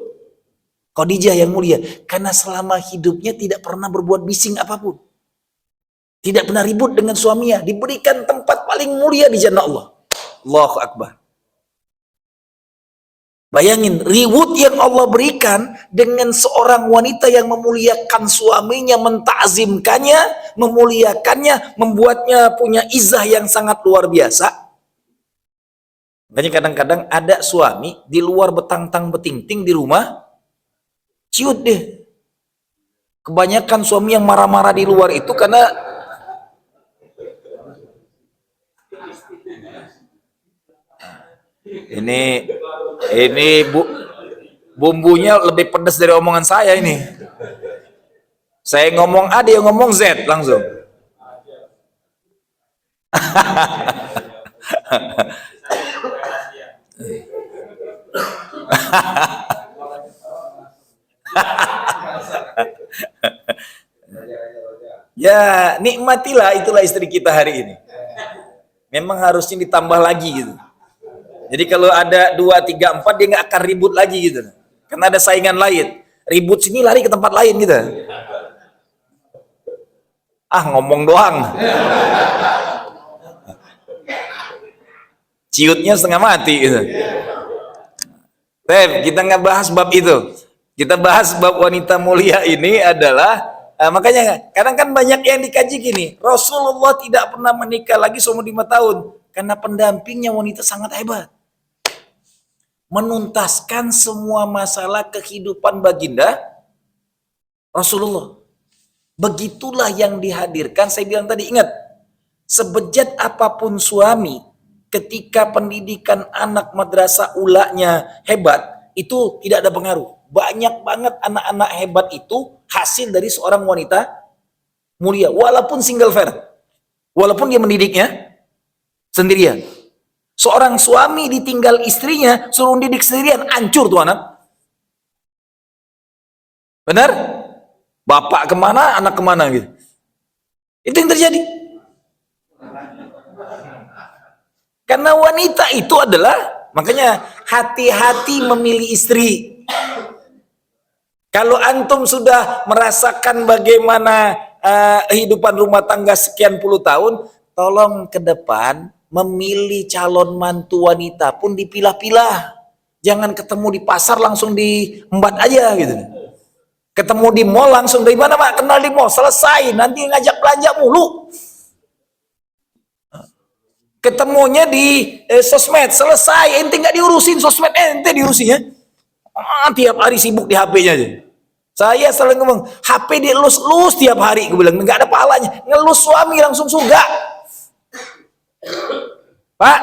Khadijah yang mulia, karena selama hidupnya tidak pernah berbuat bising apapun, tidak pernah ribut dengan suaminya, diberikan tempat paling mulia di jannah Allah. Allahu Akbar. Bayangin reward yang Allah berikan dengan seorang wanita yang memuliakan suaminya, mentakzimkannya, memuliakannya, membuatnya punya izah yang sangat luar biasa. Makanya kadang-kadang ada suami di luar betang-tang beting-ting, di rumah ciut deh. Kebanyakan suami yang marah-marah di luar itu karena ini Bumbunya lebih pedas dari omongan saya ini. Saya ngomong A, dia ngomong Z langsung. Ya, nikmatilah, itulah istri kita hari ini. Memang harusnya ditambah lagi gitu. Jadi kalau ada 2, 3, 4 dia nggak akan ribut lagi gitu. Karena ada saingan lain. Ribut sini lari ke tempat lain gitu. Ah, ngomong doang. Ciutnya setengah mati gitu. Kita nggak bahas bab itu. Kita bahas bab wanita mulia ini adalah makanya kadang kan banyak yang dikaji gini, Rasulullah tidak pernah menikah lagi selama 5 tahun karena pendampingnya wanita sangat hebat, menuntaskan semua masalah kehidupan baginda Rasulullah. Begitulah yang dihadirkan. Saya bilang tadi, ingat, sebejat apapun suami, ketika pendidikan anak madrasah ulanya hebat, itu tidak ada pengaruh. Banyak banget anak-anak hebat itu hasil dari seorang wanita mulia, walaupun single parent, walaupun dia mendidiknya sendirian. Seorang suami ditinggal istrinya, suruh didik sendirian, hancur tuh anak. Benar? Bapak kemana, anak kemana gitu. Itu yang terjadi. Karena wanita itu adalah, makanya hati-hati memilih istri. Kalau antum sudah merasakan bagaimana kehidupan rumah tangga sekian puluh tahun, tolong ke depan memilih calon mantu wanita pun dipilah-pilah. Jangan ketemu di pasar langsung diembat aja gitu. Ketemu di mall langsung, dari mana Mak? Kenal di mall, selesai, nanti ngajak belanja mulu. Ketemunya di sosmed, selesai, ente nggak diurusin sosmed, ente diurusinnya. Tiap hari sibuk di HP-nya aja. Saya selalu ngomong, HP dielus-elus tiap hari, gue bilang, nggak ada pahalanya. Ngelus suami langsung surga. Pak,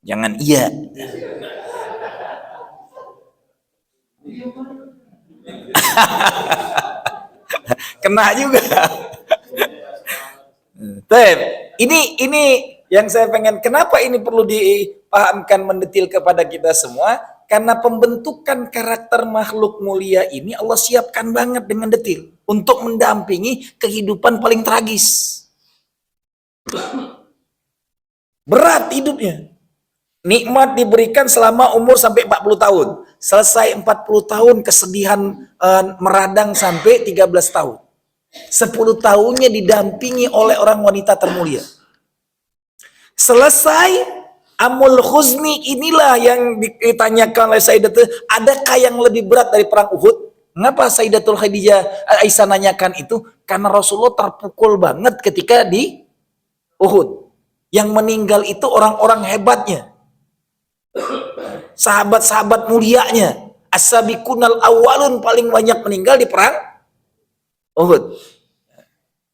jangan iya. Kena juga. Ini yang saya pengen, kenapa ini perlu dipahamkan mendetil kepada kita semua? Karena pembentukan karakter makhluk mulia ini Allah siapkan banget dengan detil untuk mendampingi kehidupan paling tragis. Berat hidupnya. Nikmat diberikan selama umur sampai 40 tahun. Selesai 40 tahun kesedihan meradang sampai 13 tahun. 10 tahunnya didampingi oleh orang wanita termulia. Selesai amul khuzni, inilah yang ditanyakan oleh Sayyidatul, adakah yang lebih berat dari perang Uhud? Mengapa Sayyidatul Khadijah Aisyah nanyakan itu? Karena Rasulullah terpukul banget ketika di Uhud. Yang meninggal itu orang-orang hebatnya, sahabat-sahabat mulianya, as-sabiqunal awwalun, paling banyak meninggal di perang Uhud.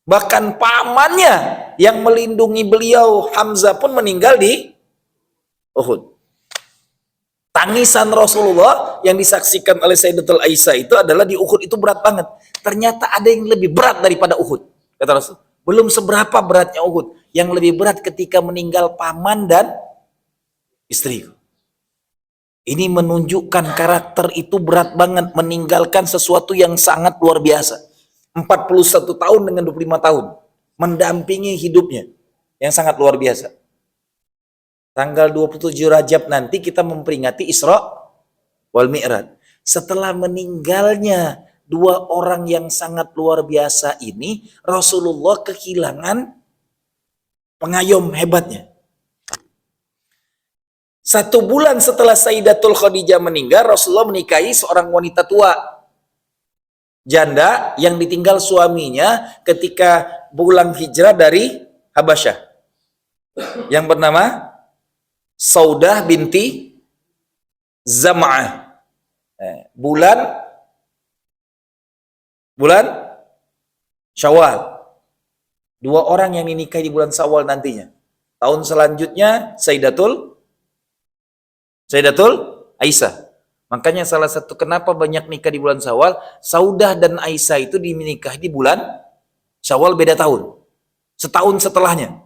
Bahkan pamannya yang melindungi beliau, Hamzah, pun meninggal di Uhud. Tangisan Rasulullah yang disaksikan oleh Sayyidatul Aisyah itu adalah di Uhud itu berat banget. Ternyata ada yang lebih berat daripada Uhud, kata Rasul. Belum seberapa beratnya Uhud. Yang lebih berat ketika meninggal paman dan istri. Ini menunjukkan karakter itu berat banget, meninggalkan sesuatu yang sangat luar biasa. 41 tahun dengan 25 tahun mendampingi hidupnya yang sangat luar biasa. Tanggal 27 Rajab nanti kita memperingati Isra wal Mi'raj. Setelah meninggalnya dua orang yang sangat luar biasa ini, Rasulullah kehilangan pengayom hebatnya. 1 bulan setelah Sayyidatul Khadijah meninggal, Rasulullah menikahi seorang wanita tua, janda yang ditinggal suaminya ketika pulang hijrah dari Habasyah, yang bernama Saudah binti Zam'ah. Bulan Syawal. Dua orang yang dinikahi di bulan Syawal nantinya. Tahun selanjutnya Sayyidatul Aisyah. Makanya salah satu kenapa banyak nikah di bulan Syawal, Saudah dan Aisyah itu dinikah di bulan Syawal beda tahun. Setahun setelahnya.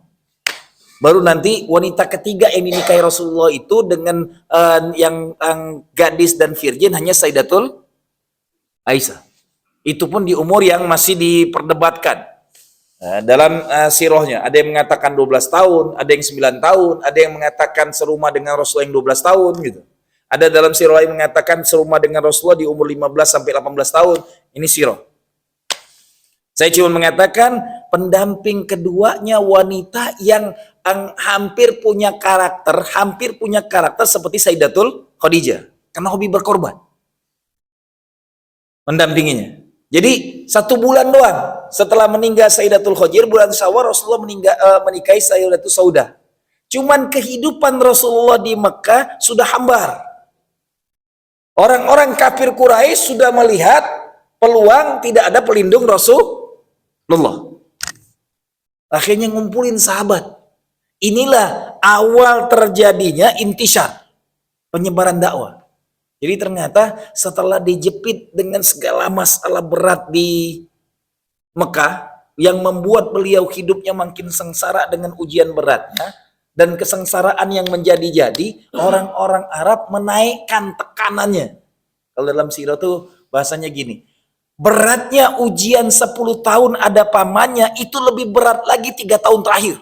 Baru nanti wanita ketiga yang dinikahi Rasulullah itu dengan yang gadis dan virgin hanya Sayyidatul Aisyah. Itu pun di umur yang masih diperdebatkan. Dalam sirahnya ada yang mengatakan 12 tahun, ada yang 9 tahun, ada yang mengatakan serumah dengan Rasulullah yang 12 tahun gitu. Ada dalam sirah yang mengatakan serumah dengan Rasulullah di umur 15 sampai 18 tahun. Ini sirah. Saya cuma mengatakan pendamping keduanya wanita yang hampir punya karakter seperti Sayyidatul Khadijah karena hobi berkorban. Mendampinginya. Jadi 1 bulan doang setelah meninggal Sayyidatul Khadijah, bulan Syawal Rasulullah menikahi Sayyidatul Saudah. Cuman kehidupan Rasulullah di Mekah sudah hambar. Orang-orang kafir Quraisy sudah melihat peluang tidak ada pelindung Rasulullah. Akhirnya ngumpulin sahabat. Inilah awal terjadinya intisar, penyebaran dakwah. Jadi ternyata setelah dijepit dengan segala masalah berat di Mekah yang membuat beliau hidupnya makin sengsara dengan ujian beratnya dan kesengsaraan yang menjadi-jadi, orang-orang Arab menaikkan tekanannya. Kalau dalam sirah tuh bahasanya gini, beratnya ujian 10 tahun ada pamannya itu lebih berat lagi 3 tahun terakhir.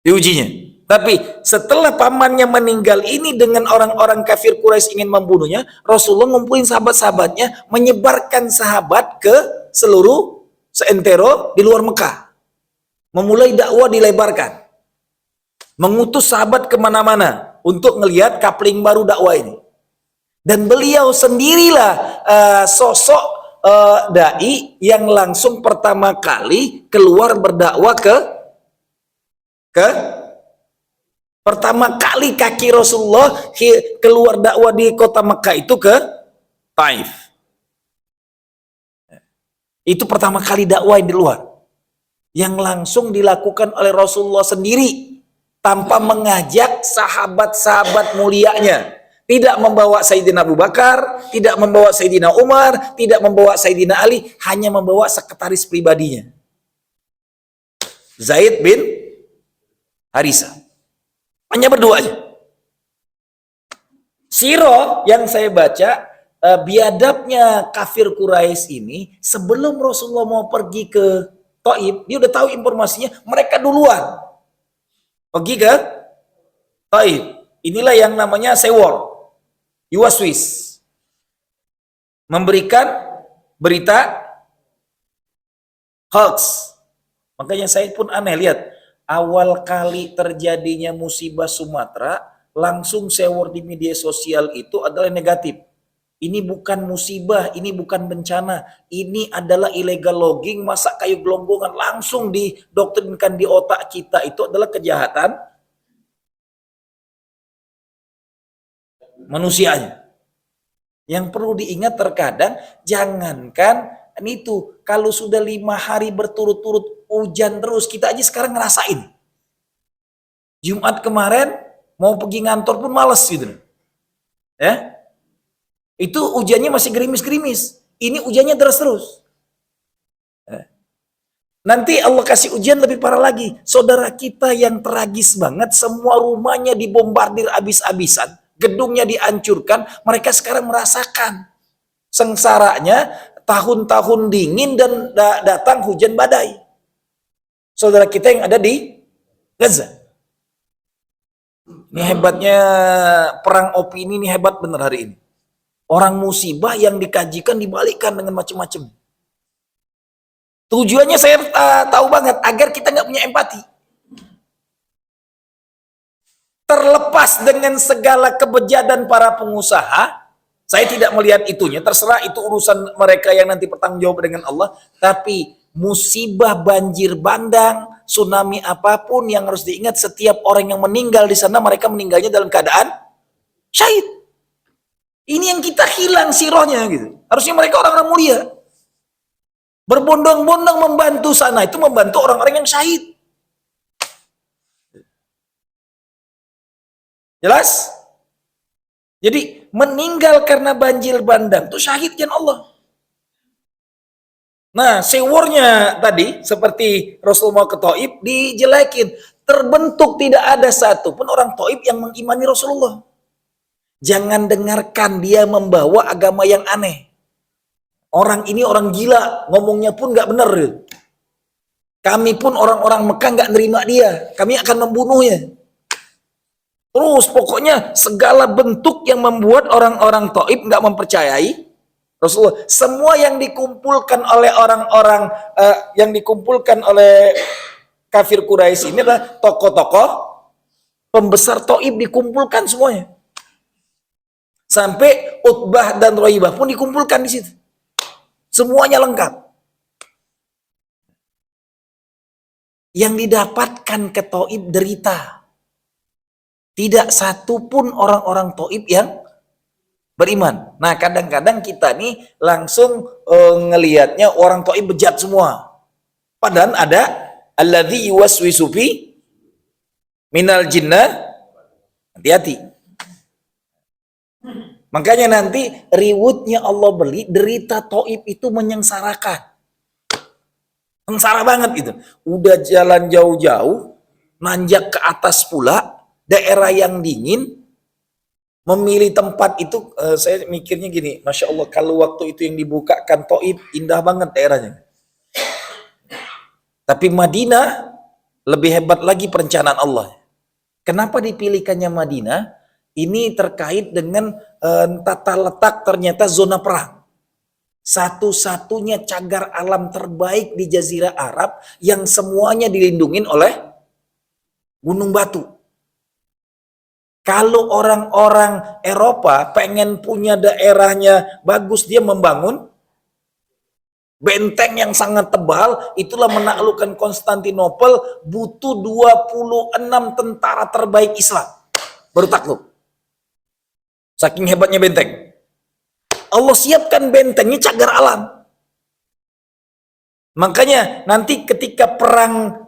Diujinya. Tapi setelah pamannya meninggal ini dengan orang-orang kafir Quraisy ingin membunuhnya, Rasulullah ngumpulin sahabat-sahabatnya, menyebarkan sahabat ke seluruh seantero di luar Mekah. Memulai dakwah dilebarkan. Mengutus sahabat kemana-mana untuk ngelihat kapling baru dakwah ini. Dan beliau sendirilah sosok dai yang langsung pertama kali keluar berdakwah ke pertama kali kaki Rasulullah keluar dakwah di kota Mekah itu ke Taif. Itu pertama kali dakwah di luar. Yang langsung dilakukan oleh Rasulullah sendiri tanpa mengajak sahabat-sahabat mulianya. Tidak membawa Sayyidina Abu Bakar, tidak membawa Sayyidina Umar, tidak membawa Sayyidina Ali, hanya membawa sekretaris pribadinya. Zaid bin Harisah. Hanya berdua aja. Sirah yang saya baca, biadabnya kafir Quraisy ini sebelum Rasulullah mau pergi ke Taif, dia udah tahu informasinya, mereka duluan pergi ke Taif. Inilah yang namanya sewor, yuwaswis, memberikan berita hoax. Makanya saya pun aneh lihat. Awal kali terjadinya musibah Sumatera, langsung sewor di media sosial itu adalah negatif. Ini bukan musibah, ini bukan bencana, ini adalah illegal logging, masak kayu gelonggongan, langsung didoktrinkan di otak kita itu adalah kejahatan manusianya. Yang perlu diingat terkadang, jangankan itu, kalau sudah 5 hari berturut-turut hujan terus, kita aja sekarang ngerasain. Jumat kemarin mau pergi ngantor pun males gitu. Ya. Itu hujannya masih gerimis-gerimis. Ini hujannya deras terus. Ya. Nanti Allah kasih ujian lebih parah lagi. Saudara kita yang tragis banget, semua rumahnya dibombardir habis-habisan, gedungnya dihancurkan, mereka sekarang merasakan sengsaranya tahun-tahun dingin dan datang hujan badai. Saudara kita yang ada di Gaza. Ini hebatnya perang opini, ini hebat bener hari ini. Orang musibah yang dikajikan dibalikkan dengan macam-macam. Tujuannya saya tahu banget, agar kita nggak punya empati. Terlepas dengan segala kebejatan para pengusaha, saya tidak melihat itunya, terserah itu urusan mereka yang nanti bertanggung jawab dengan Allah, tapi musibah banjir bandang, tsunami apapun yang harus diingat, setiap orang yang meninggal di sana, mereka meninggalnya dalam keadaan syahid. Ini yang kita hilang sirahnya gitu. Harusnya mereka orang-orang mulia. Berbondong-bondong membantu sana, itu membantu orang-orang yang syahid. Jelas? Jadi meninggal karena banjir bandang itu syahidnya Allah. Nah, sewornya tadi seperti Rasulullah ke Taif dijelekin. Terbentuk tidak ada satu pun orang Taif yang mengimani Rasulullah. Jangan dengarkan dia membawa agama yang aneh. Orang ini orang gila, ngomongnya pun nggak benar. Kami pun orang-orang Mekah nggak nerima dia. Kami akan membunuhnya. Terus pokoknya segala bentuk yang membuat orang-orang Taif nggak mempercayai Rasulullah. Semua yang dikumpulkan oleh orang-orang yang dikumpulkan oleh kafir Quraisy ini adalah tokoh-tokoh pembesar Taif dikumpulkan semuanya. Sampai Utbah dan Raibah pun dikumpulkan di situ. Semuanya lengkap. Yang didapatkan ke Taif derita. Tidak satu pun orang-orang Taif yang beriman. Nah, kadang-kadang kita nih langsung ngelihatnya orang Taif bejat semua. Padahal ada alladzi yuwaswisu fi minal jinnah. Hati-hati. Makanya nanti rewardnya Allah beli, derita Taif itu menyengsarakan. Sengsara banget gitu. Udah jalan jauh-jauh, nanjak ke atas pula, daerah yang dingin, memilih tempat itu, saya mikirnya gini, Masya Allah, kalau waktu itu yang dibukakan Taif, indah banget daerahnya. Tapi Madinah, lebih hebat lagi perencanaan Allah. Kenapa dipilihkannya Madinah? Ini terkait dengan tata letak ternyata zona perang. Satu-satunya cagar alam terbaik di Jazirah Arab yang semuanya dilindungi oleh gunung batu. Kalau orang-orang Eropa pengen punya daerahnya bagus, dia membangun benteng yang sangat tebal, itulah menaklukkan Konstantinopel, butuh 26 tentara terbaik Islam baru takluk. Saking hebatnya benteng. Allah siapkan bentengnya cagar alam. Makanya nanti ketika perang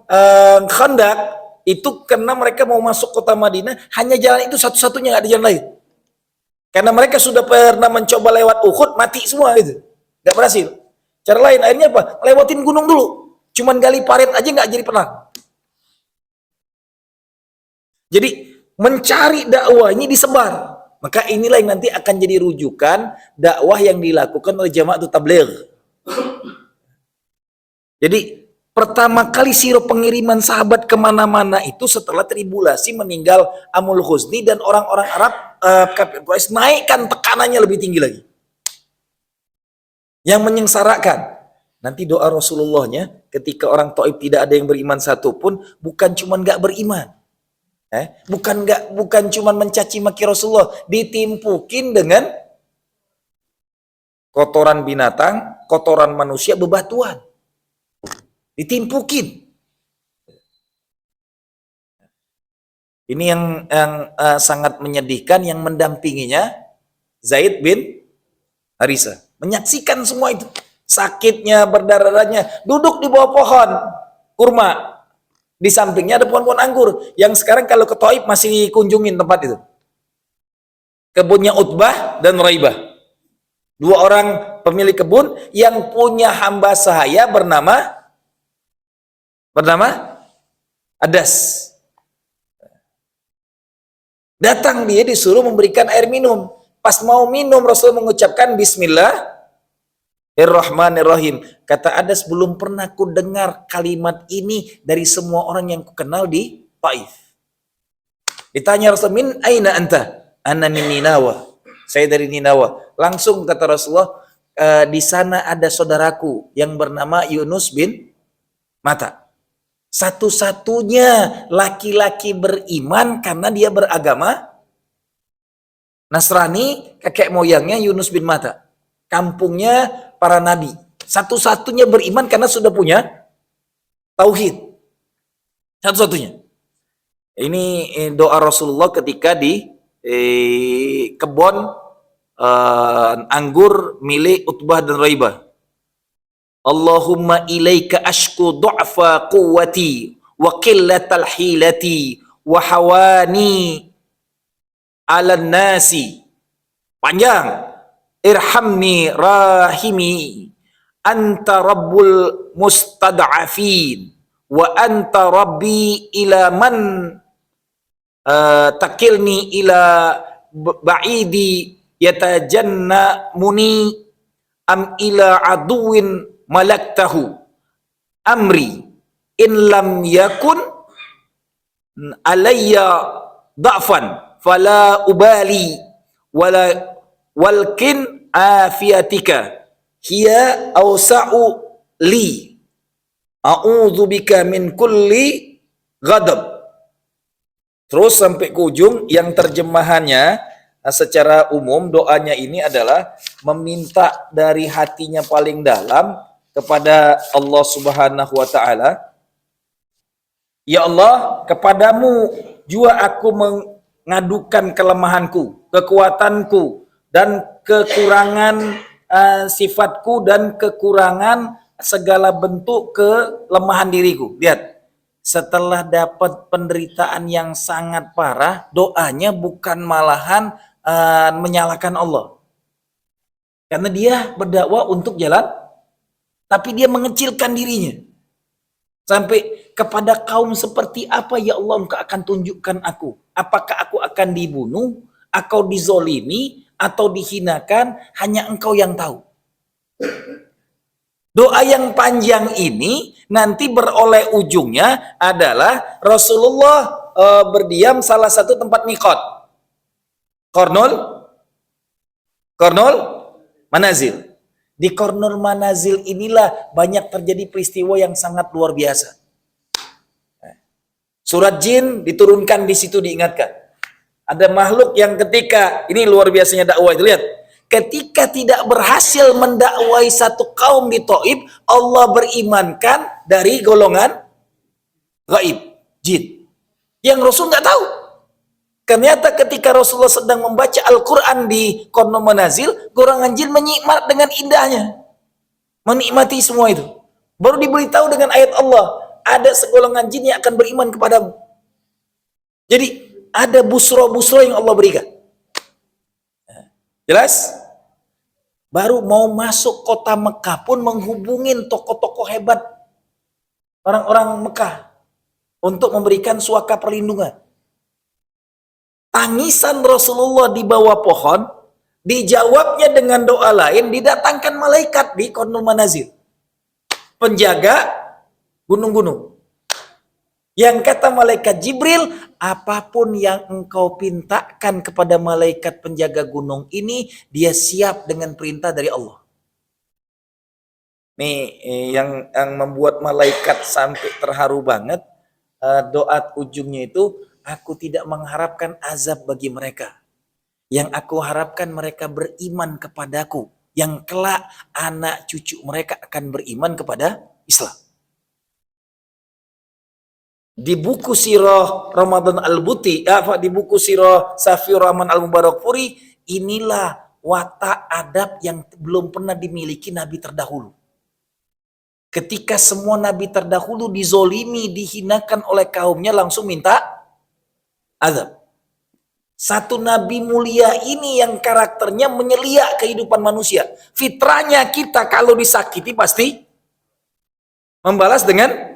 Khandaq itu karena mereka mau masuk kota Madinah, hanya jalan itu satu-satunya, nggak ada jalan lain. Karena mereka sudah pernah mencoba lewat Uhud, mati semua itu, nggak berhasil. Cara lain akhirnya apa? Lewatin gunung dulu. Cuman gali parit aja nggak jadi perang. Jadi mencari dakwah ini disebar. Maka inilah yang nanti akan jadi rujukan dakwah yang dilakukan oleh Jama'atul Tabligh. Jadi pertama kali sirop pengiriman sahabat kemana-mana itu setelah tribulasi meninggal Amul Huzni dan orang-orang Arab kafir Quraisy naikkan tekanannya lebih tinggi lagi. Yang menyengsarakan. Nanti doa Rasulullahnya ketika orang Taif tidak ada yang beriman satupun, bukan cuma nggak beriman. Bukan cuma mencaci maki Rasulullah, ditimpukin dengan kotoran binatang, kotoran manusia, bebatuan. Ditimpukin. Ini yang sangat menyedihkan, yang mendampinginya Zaid bin Harisah. Menyaksikan semua itu. Sakitnya, berdarah-darahnya, duduk di bawah pohon kurma. Di sampingnya ada pohon-pohon anggur yang sekarang kalau ke Taif masih kunjungin tempat itu. Kebunnya Utbah dan Raibah. Dua orang pemilik kebun yang punya hamba sahaya bernama Adas. Datang dia disuruh memberikan air minum. Pas mau minum Rasul mengucapkan Bismillahirrahmanirrahim. Kata Adas, belum pernah ku dengar kalimat ini dari semua orang yang ku kenal di Taif. Ditanya Rasul, min aina anta? Ana min Ninawa. Saya dari Ninawa. Langsung kata Rasulullah, di sana ada saudaraku yang bernama Yunus bin Mata. Satu-satunya laki-laki beriman karena dia beragama Nasrani, kakek moyangnya Yunus bin Mata. Kampungnya para nabi. Satu-satunya beriman karena sudah punya tauhid. Satu-satunya. Ini doa Rasulullah ketika di kebun anggur milik Utbah dan Raibah. Allahumma ilaika ashku du'fa quwwati wa qillatal hilati wa hawani 'alan nasi Panjang. Irhamni rahimi, anta rabbul mustad'afin, wa anta rabbi ila man takilni ila ba'idi yatajanna muni am ila aduwin malaktahu amri in lam yakun alayya da'fan fala ubali wala walkin afiatika hiya awsa'u li a'udzu bika min kulli ghadab. Terus sampai ke ujung yang terjemahannya secara umum doanya ini adalah meminta dari hatinya paling dalam kepada Allah Subhanahu wa taala. Ya Allah, kepadamu jua aku mengadukan kelemahanku, kekuatanku dan kekurangan sifatku dan kekurangan segala bentuk kelemahan diriku. Lihat, setelah dapat penderitaan yang sangat parah, doanya bukan malahan menyalahkan Allah. Karena dia berdakwah untuk jalan, tapi dia mengecilkan dirinya. Sampai kepada kaum seperti apa ya Allah Engkau akan tunjukkan aku? Apakah aku akan dibunuh, atau dizolimi, atau dihinakan? Hanya Engkau yang tahu. Doa yang panjang ini nanti beroleh ujungnya adalah Rasulullah berdiam salah satu tempat miqat. Qarnul Manazil. Di Qarnul Manazil inilah banyak terjadi peristiwa yang sangat luar biasa. Surat jin diturunkan di situ, diingatkan. Ada makhluk yang ketika, ini luar biasanya dakwah itu, lihat. Ketika tidak berhasil mendakwai satu kaum di Taif, Allah berimankan dari golongan gaib, jin. Yang Rasul nggak tahu. Ternyata ketika Rasulullah sedang membaca Al-Quran di Qarnul Manazil, golongan jin menyikmat dengan indahnya. Menikmati semua itu. Baru diberitahu dengan ayat Allah, ada segolongan jin yang akan beriman kepadamu. Jadi ada busro-busro yang Allah berikan. Jelas? Baru mau masuk kota Mekah pun menghubungin tokoh-tokoh hebat orang-orang Mekah untuk memberikan suaka perlindungan. Tangisan Rasulullah di bawah pohon dijawabnya dengan doa lain, didatangkan malaikat di Qarnul Manazil, penjaga gunung-gunung. Yang kata malaikat Jibril, apapun yang engkau pintakan kepada malaikat penjaga gunung ini, dia siap dengan perintah dari Allah. Nih yang membuat malaikat sampai terharu banget, doa ujungnya itu, aku tidak mengharapkan azab bagi mereka. Yang aku harapkan mereka beriman kepadaku, yang kelak anak cucu mereka akan beriman kepada Islam. Di buku sirah Ramadan Al-Buti, di buku sirah Safiur Rahman Al-Mubarakfuri, inilah watak adab yang belum pernah dimiliki nabi terdahulu. Ketika semua nabi terdahulu dizolimi, dihinakan oleh kaumnya, langsung minta azab. Satu nabi mulia ini yang karakternya menyelia kehidupan manusia. Fitrahnya kita kalau disakiti pasti membalas dengan,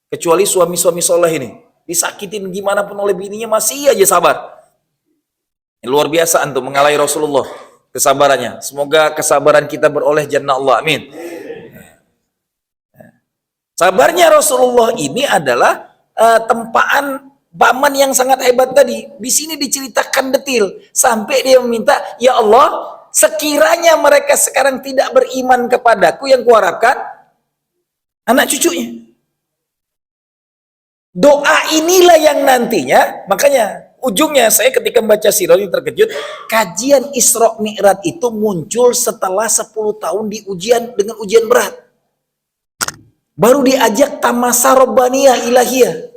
kecuali suami-suami soleh ini, disakitin gimana pun oleh bininya masih aja sabar. Luar biasa antum mengalahi Rasulullah kesabarannya. Semoga kesabaran kita beroleh jannah Allah, amin. Sabarnya Rasulullah ini adalah tempaan paman yang sangat hebat tadi. Di sini diceritakan detil sampai dia meminta, ya Allah, sekiranya mereka sekarang tidak beriman kepadaku, yang kuharapkan anak cucunya. Doa inilah yang nantinya, makanya ujungnya saya ketika membaca sirah ini terkejut, kajian Isra Mi'raj itu muncul setelah 10 tahun dengan ujian berat. Baru diajak tamasa robbaniyah ilahiyah,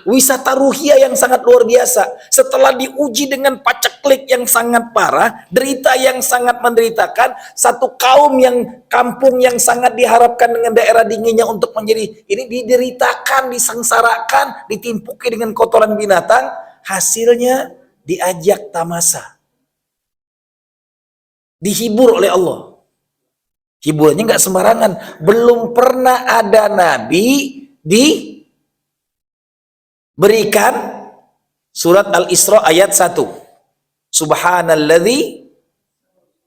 wisata ruhiyah yang sangat luar biasa. Setelah diuji dengan paceklik yang sangat parah, derita yang sangat menderitakan, satu kaum yang kampung yang sangat diharapkan dengan daerah dinginnya untuk menjadi, ini dideritakan, disengsarakan, ditimpuki dengan kotoran binatang, hasilnya diajak tamasa. dihibur oleh Allah. Hiburannya nggak sembarangan. Belum pernah ada nabi diberikan surat Al-Isra ayat 1. Subhanalladzi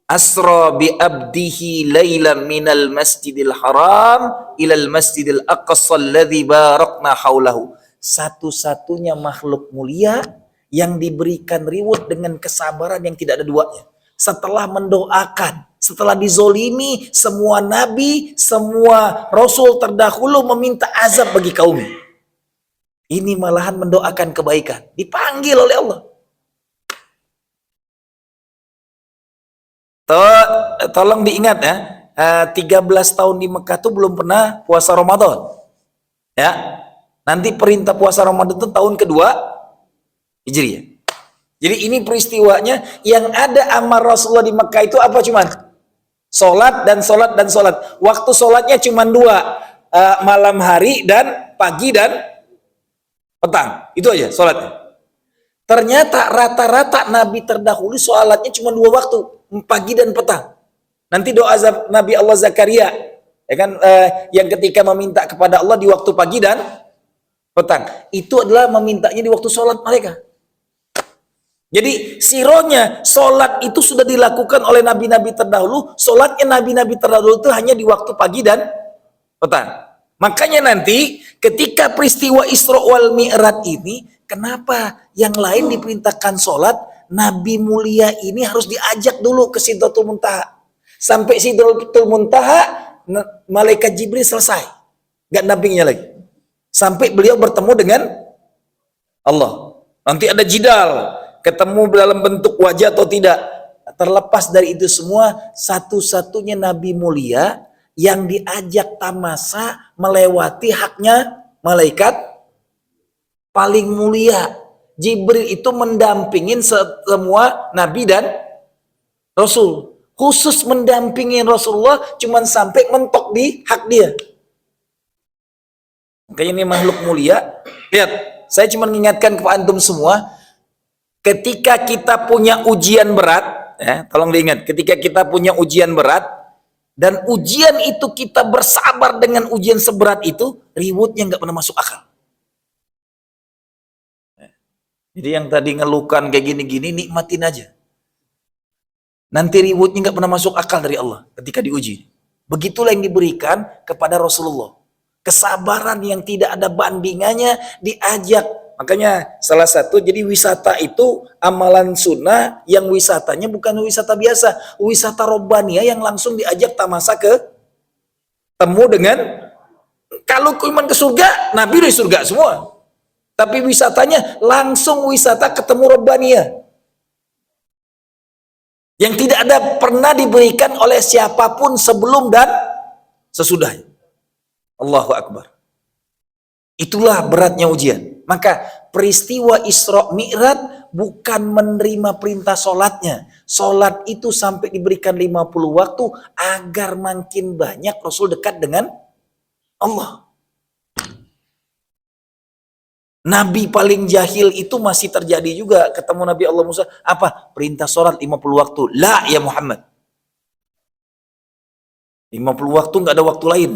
asra bi abdihi lailan minal masjidil haram ilal masjidil aqsa alladzi barakna haulahu. Satu-satunya makhluk mulia yang diberikan reward dengan kesabaran yang tidak ada duanya. Setelah mendoakan, setelah dizolimi, semua nabi, semua rasul terdahulu meminta azab bagi kaumnya. Ini malahan mendoakan kebaikan. Dipanggil oleh Allah. Tolong diingat ya, 13 tahun di Mekah tuh belum pernah puasa Ramadan. Ya. Nanti perintah puasa Ramadan itu tahun kedua Hijriah. Jadi ini peristiwanya, yang ada amal Rasulullah di Mekah itu apa cuman? Sholat dan sholat dan sholat. Waktu sholatnya cuma 2, malam hari dan pagi dan petang. Itu aja sholatnya. Ternyata rata-rata Nabi terdahulu sholatnya cuma 2 waktu, pagi dan petang. Nanti doa Nabi Allah Zakaria, ya kan, yang ketika meminta kepada Allah di waktu pagi dan petang, itu adalah memintanya di waktu sholat mereka. Jadi sironya sholat itu sudah dilakukan oleh nabi-nabi terdahulu. Sholatnya nabi-nabi terdahulu itu hanya di waktu pagi dan petang. Makanya nanti ketika peristiwa Isra wal Mi'raj ini, kenapa yang lain diperintahkan sholat, Nabi mulia ini harus diajak dulu ke Sidratul Muntaha. Sampai Sidratul Muntaha, malaikat Jibril selesai, nggak dampingnya lagi. Sampai beliau bertemu dengan Allah. Nanti ada jidal, ketemu dalam bentuk wajah atau tidak. Terlepas dari itu semua, satu-satunya Nabi mulia yang diajak tamasa melewati haknya malaikat paling mulia. Jibril itu mendampingin semua Nabi dan Rasul. Khusus mendampingin Rasulullah cuman sampai mentok di hak dia. Makanya ini makhluk mulia. Lihat, saya cuma mengingatkan kepada antum semua, ketika kita punya ujian berat, ya, tolong diingat, ketika kita punya ujian berat, dan ujian itu kita bersabar dengan ujian seberat itu, rewardnya nggak pernah masuk akal. Jadi yang tadi ngeluhkan kayak gini-gini, nikmatin aja. Nanti rewardnya nggak pernah masuk akal dari Allah ketika diuji. Begitulah yang diberikan kepada Rasulullah. Kesabaran yang tidak ada bandingannya diajak. Makanya salah satu, jadi wisata itu amalan sunnah yang wisatanya bukan wisata biasa. Wisata robbaniyah yang langsung diajak tamasa ke temu dengan, kalau iman ke surga, Nabi dari surga semua. Tapi wisatanya langsung wisata ketemu robbaniyah. Yang tidak ada pernah diberikan oleh siapapun sebelum dan sesudahnya. Allahu Akbar. Itulah beratnya ujian. Maka peristiwa Isra Mi'raj bukan menerima perintah sholatnya. Sholat itu sampai diberikan 50 waktu agar makin banyak Rasul dekat dengan Allah. Nabi paling jahil itu masih terjadi juga, ketemu Nabi Allah Musa, apa? Perintah sholat 50 waktu. La ya Muhammad. 50 waktu nggak ada waktu lain.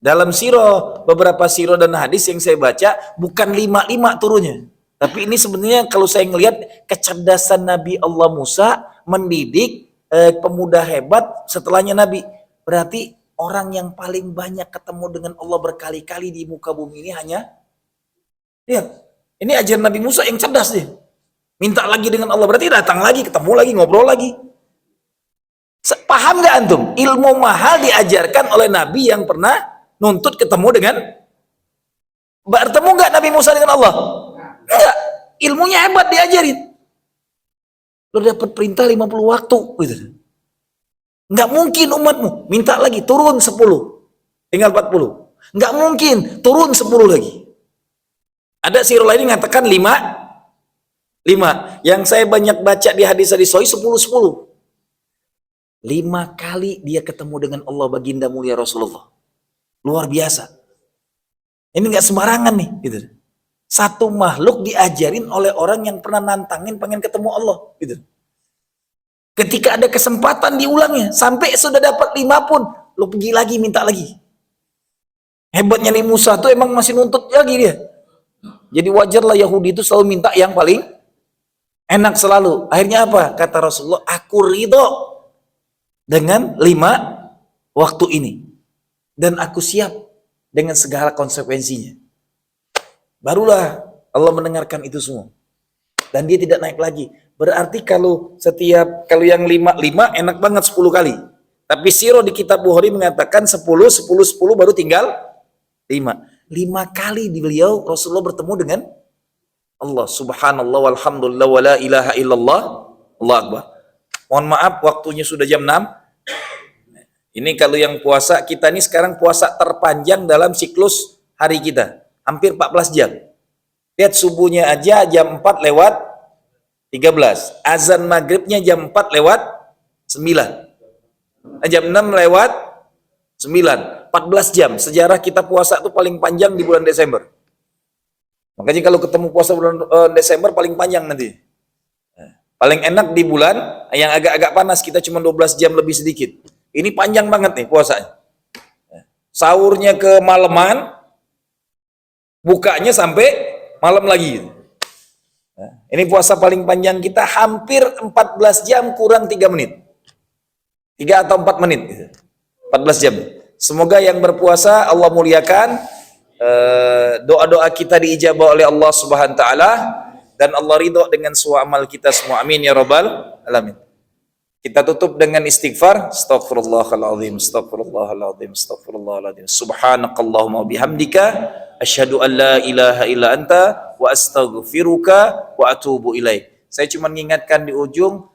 Dalam sirah, beberapa sirah dan hadis yang saya baca, bukan 55 turunnya. Tapi ini sebenarnya kalau saya ngelihat kecerdasan Nabi Allah Musa mendidik pemuda hebat setelahnya Nabi. Berarti orang yang paling banyak ketemu dengan Allah berkali-kali di muka bumi ini hanya, lihat, ini ajaran Nabi Musa yang cerdas nih. Minta lagi dengan Allah, berarti datang lagi, ketemu lagi, ngobrol lagi. Paham gak antum? Ilmu mahal diajarkan oleh Nabi yang pernah nuntut ketemu dengan, bertemu gak Nabi Musa dengan Allah? Enggak. Ilmunya hebat diajarin. Lo dapat perintah 50 waktu gitu. Nggak mungkin umatmu minta lagi turun 10, tinggal 40. Nggak mungkin turun 10 lagi. Ada sirah lain yang mengatakan 5. Yang saya banyak baca di hadis-hadis sahih 10. 5 kali dia ketemu dengan Allah baginda mulia Rasulullah. Luar biasa. Ini nggak sembarangan nih, gitu. Satu makhluk diajarin oleh orang yang pernah nantangin pengen ketemu Allah, gitu. Ketika ada kesempatan diulangnya. Sampai sudah dapat 5 pun, lo pergi lagi, minta lagi. Hebatnya Nabi Musa tuh emang masih nuntut lagi dia. Jadi wajarlah Yahudi itu selalu minta yang paling enak selalu. Akhirnya apa? Kata Rasulullah, aku ridho dengan 5 waktu ini. Dan aku siap dengan segala konsekuensinya. Barulah Allah mendengarkan itu semua. Dan dia tidak naik lagi. Berarti kalau yang 5 enak banget 10 kali. Tapi Siro di kitab Bukhari mengatakan 10 baru tinggal 5 kali di beliau Rasulullah bertemu dengan Allah. Subhanallah walhamdulillah wala ilaha illallah Allah Akbar. Mohon maaf waktunya sudah jam 6. Ini kalau yang puasa, kita ini sekarang puasa terpanjang dalam siklus hari kita. Hampir 14 jam. Lihat subuhnya aja jam 4 lewat 13. Azan maghribnya jam 4 lewat 9. Jam 6 lewat 9. 14 jam. Sejarah kita puasa itu paling panjang di bulan Desember. Makanya kalau ketemu puasa bulan Desember paling panjang nanti. Paling enak di bulan yang agak-agak panas, kita cuma 12 jam lebih sedikit. Ini panjang banget nih puasanya. Sahurnya ke malaman, bukanya sampai malam lagi. Ini puasa paling panjang kita, hampir 14 jam kurang 3 menit. 3 atau 4 menit. 14 jam. Semoga yang berpuasa Allah muliakan, doa-doa kita diijabah oleh Allah Subhanahu wa taala, dan Allah ridho dengan semua amal kita semua. Amin ya rabbal alamin. Kita tutup dengan istighfar. Astaghfirullahaladzim, astaghfirullahaladzim, astaghfirullahaladzim. Subhanakallahumma bihamdika asyhadu an la ilaha illa anta wa astaghfiruka wa atubu ilaik. Saya cuma mengingatkan di ujung,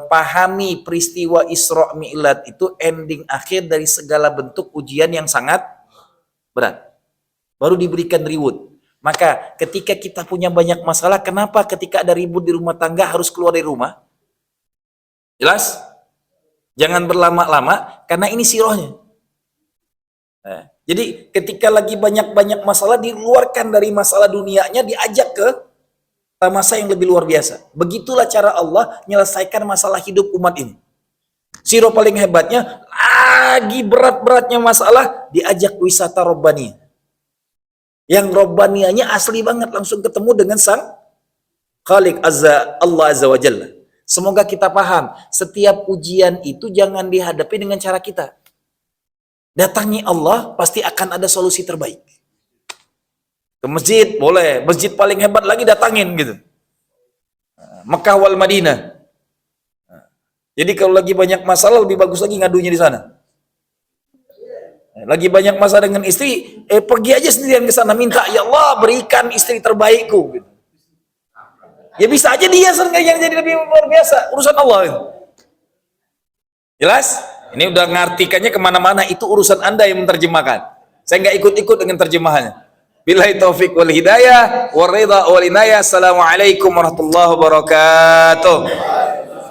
pahami peristiwa Isra Mi'raj itu ending akhir dari segala bentuk ujian yang sangat berat. Baru diberikan reward. Maka ketika kita punya banyak masalah, kenapa ketika ada ribut di rumah tangga harus keluar dari rumah? Jelas? Jangan berlama-lama, karena ini sirohnya. Jadi ketika lagi banyak-banyak masalah, dikeluarkan dari masalah dunianya, diajak ke masa yang lebih luar biasa. Begitulah cara Allah menyelesaikan masalah hidup umat ini. Siro paling hebatnya, lagi berat-beratnya masalah, diajak wisata Robbaniyah. Yang Robbaniyahnya asli banget, langsung ketemu dengan sang Khalik Allah Azza wa Jalla. Semoga kita paham, setiap ujian itu jangan dihadapi dengan cara kita. Datangi Allah, pasti akan ada solusi terbaik. Ke masjid boleh, masjid paling hebat lagi datangin gitu. Mekah wal Madinah. Jadi kalau lagi banyak masalah, lebih bagus lagi ngadunya di sana. Lagi banyak masalah dengan istri, pergi aja sendirian ke sana, minta, ya Allah berikan istri terbaikku gitu. Ya bisa aja dia yang jadi lebih luar biasa, urusan Allah gitu. Jelas? Ini udah ngartikannya kemana-mana, itu urusan Anda yang menerjemahkan. Saya nggak ikut-ikut dengan terjemahannya. Billahi taufiq wal hidayah wal ridha wal inayah. Assalamualaikum warahmatullahi wabarakatuh.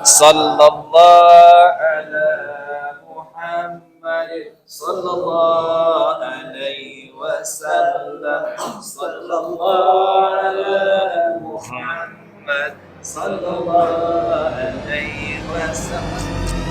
Sallallahu ala Muhammad sallallahu alaihi wasallam. Sallallahu ala Muhammad sallallahu alaihi wasallam.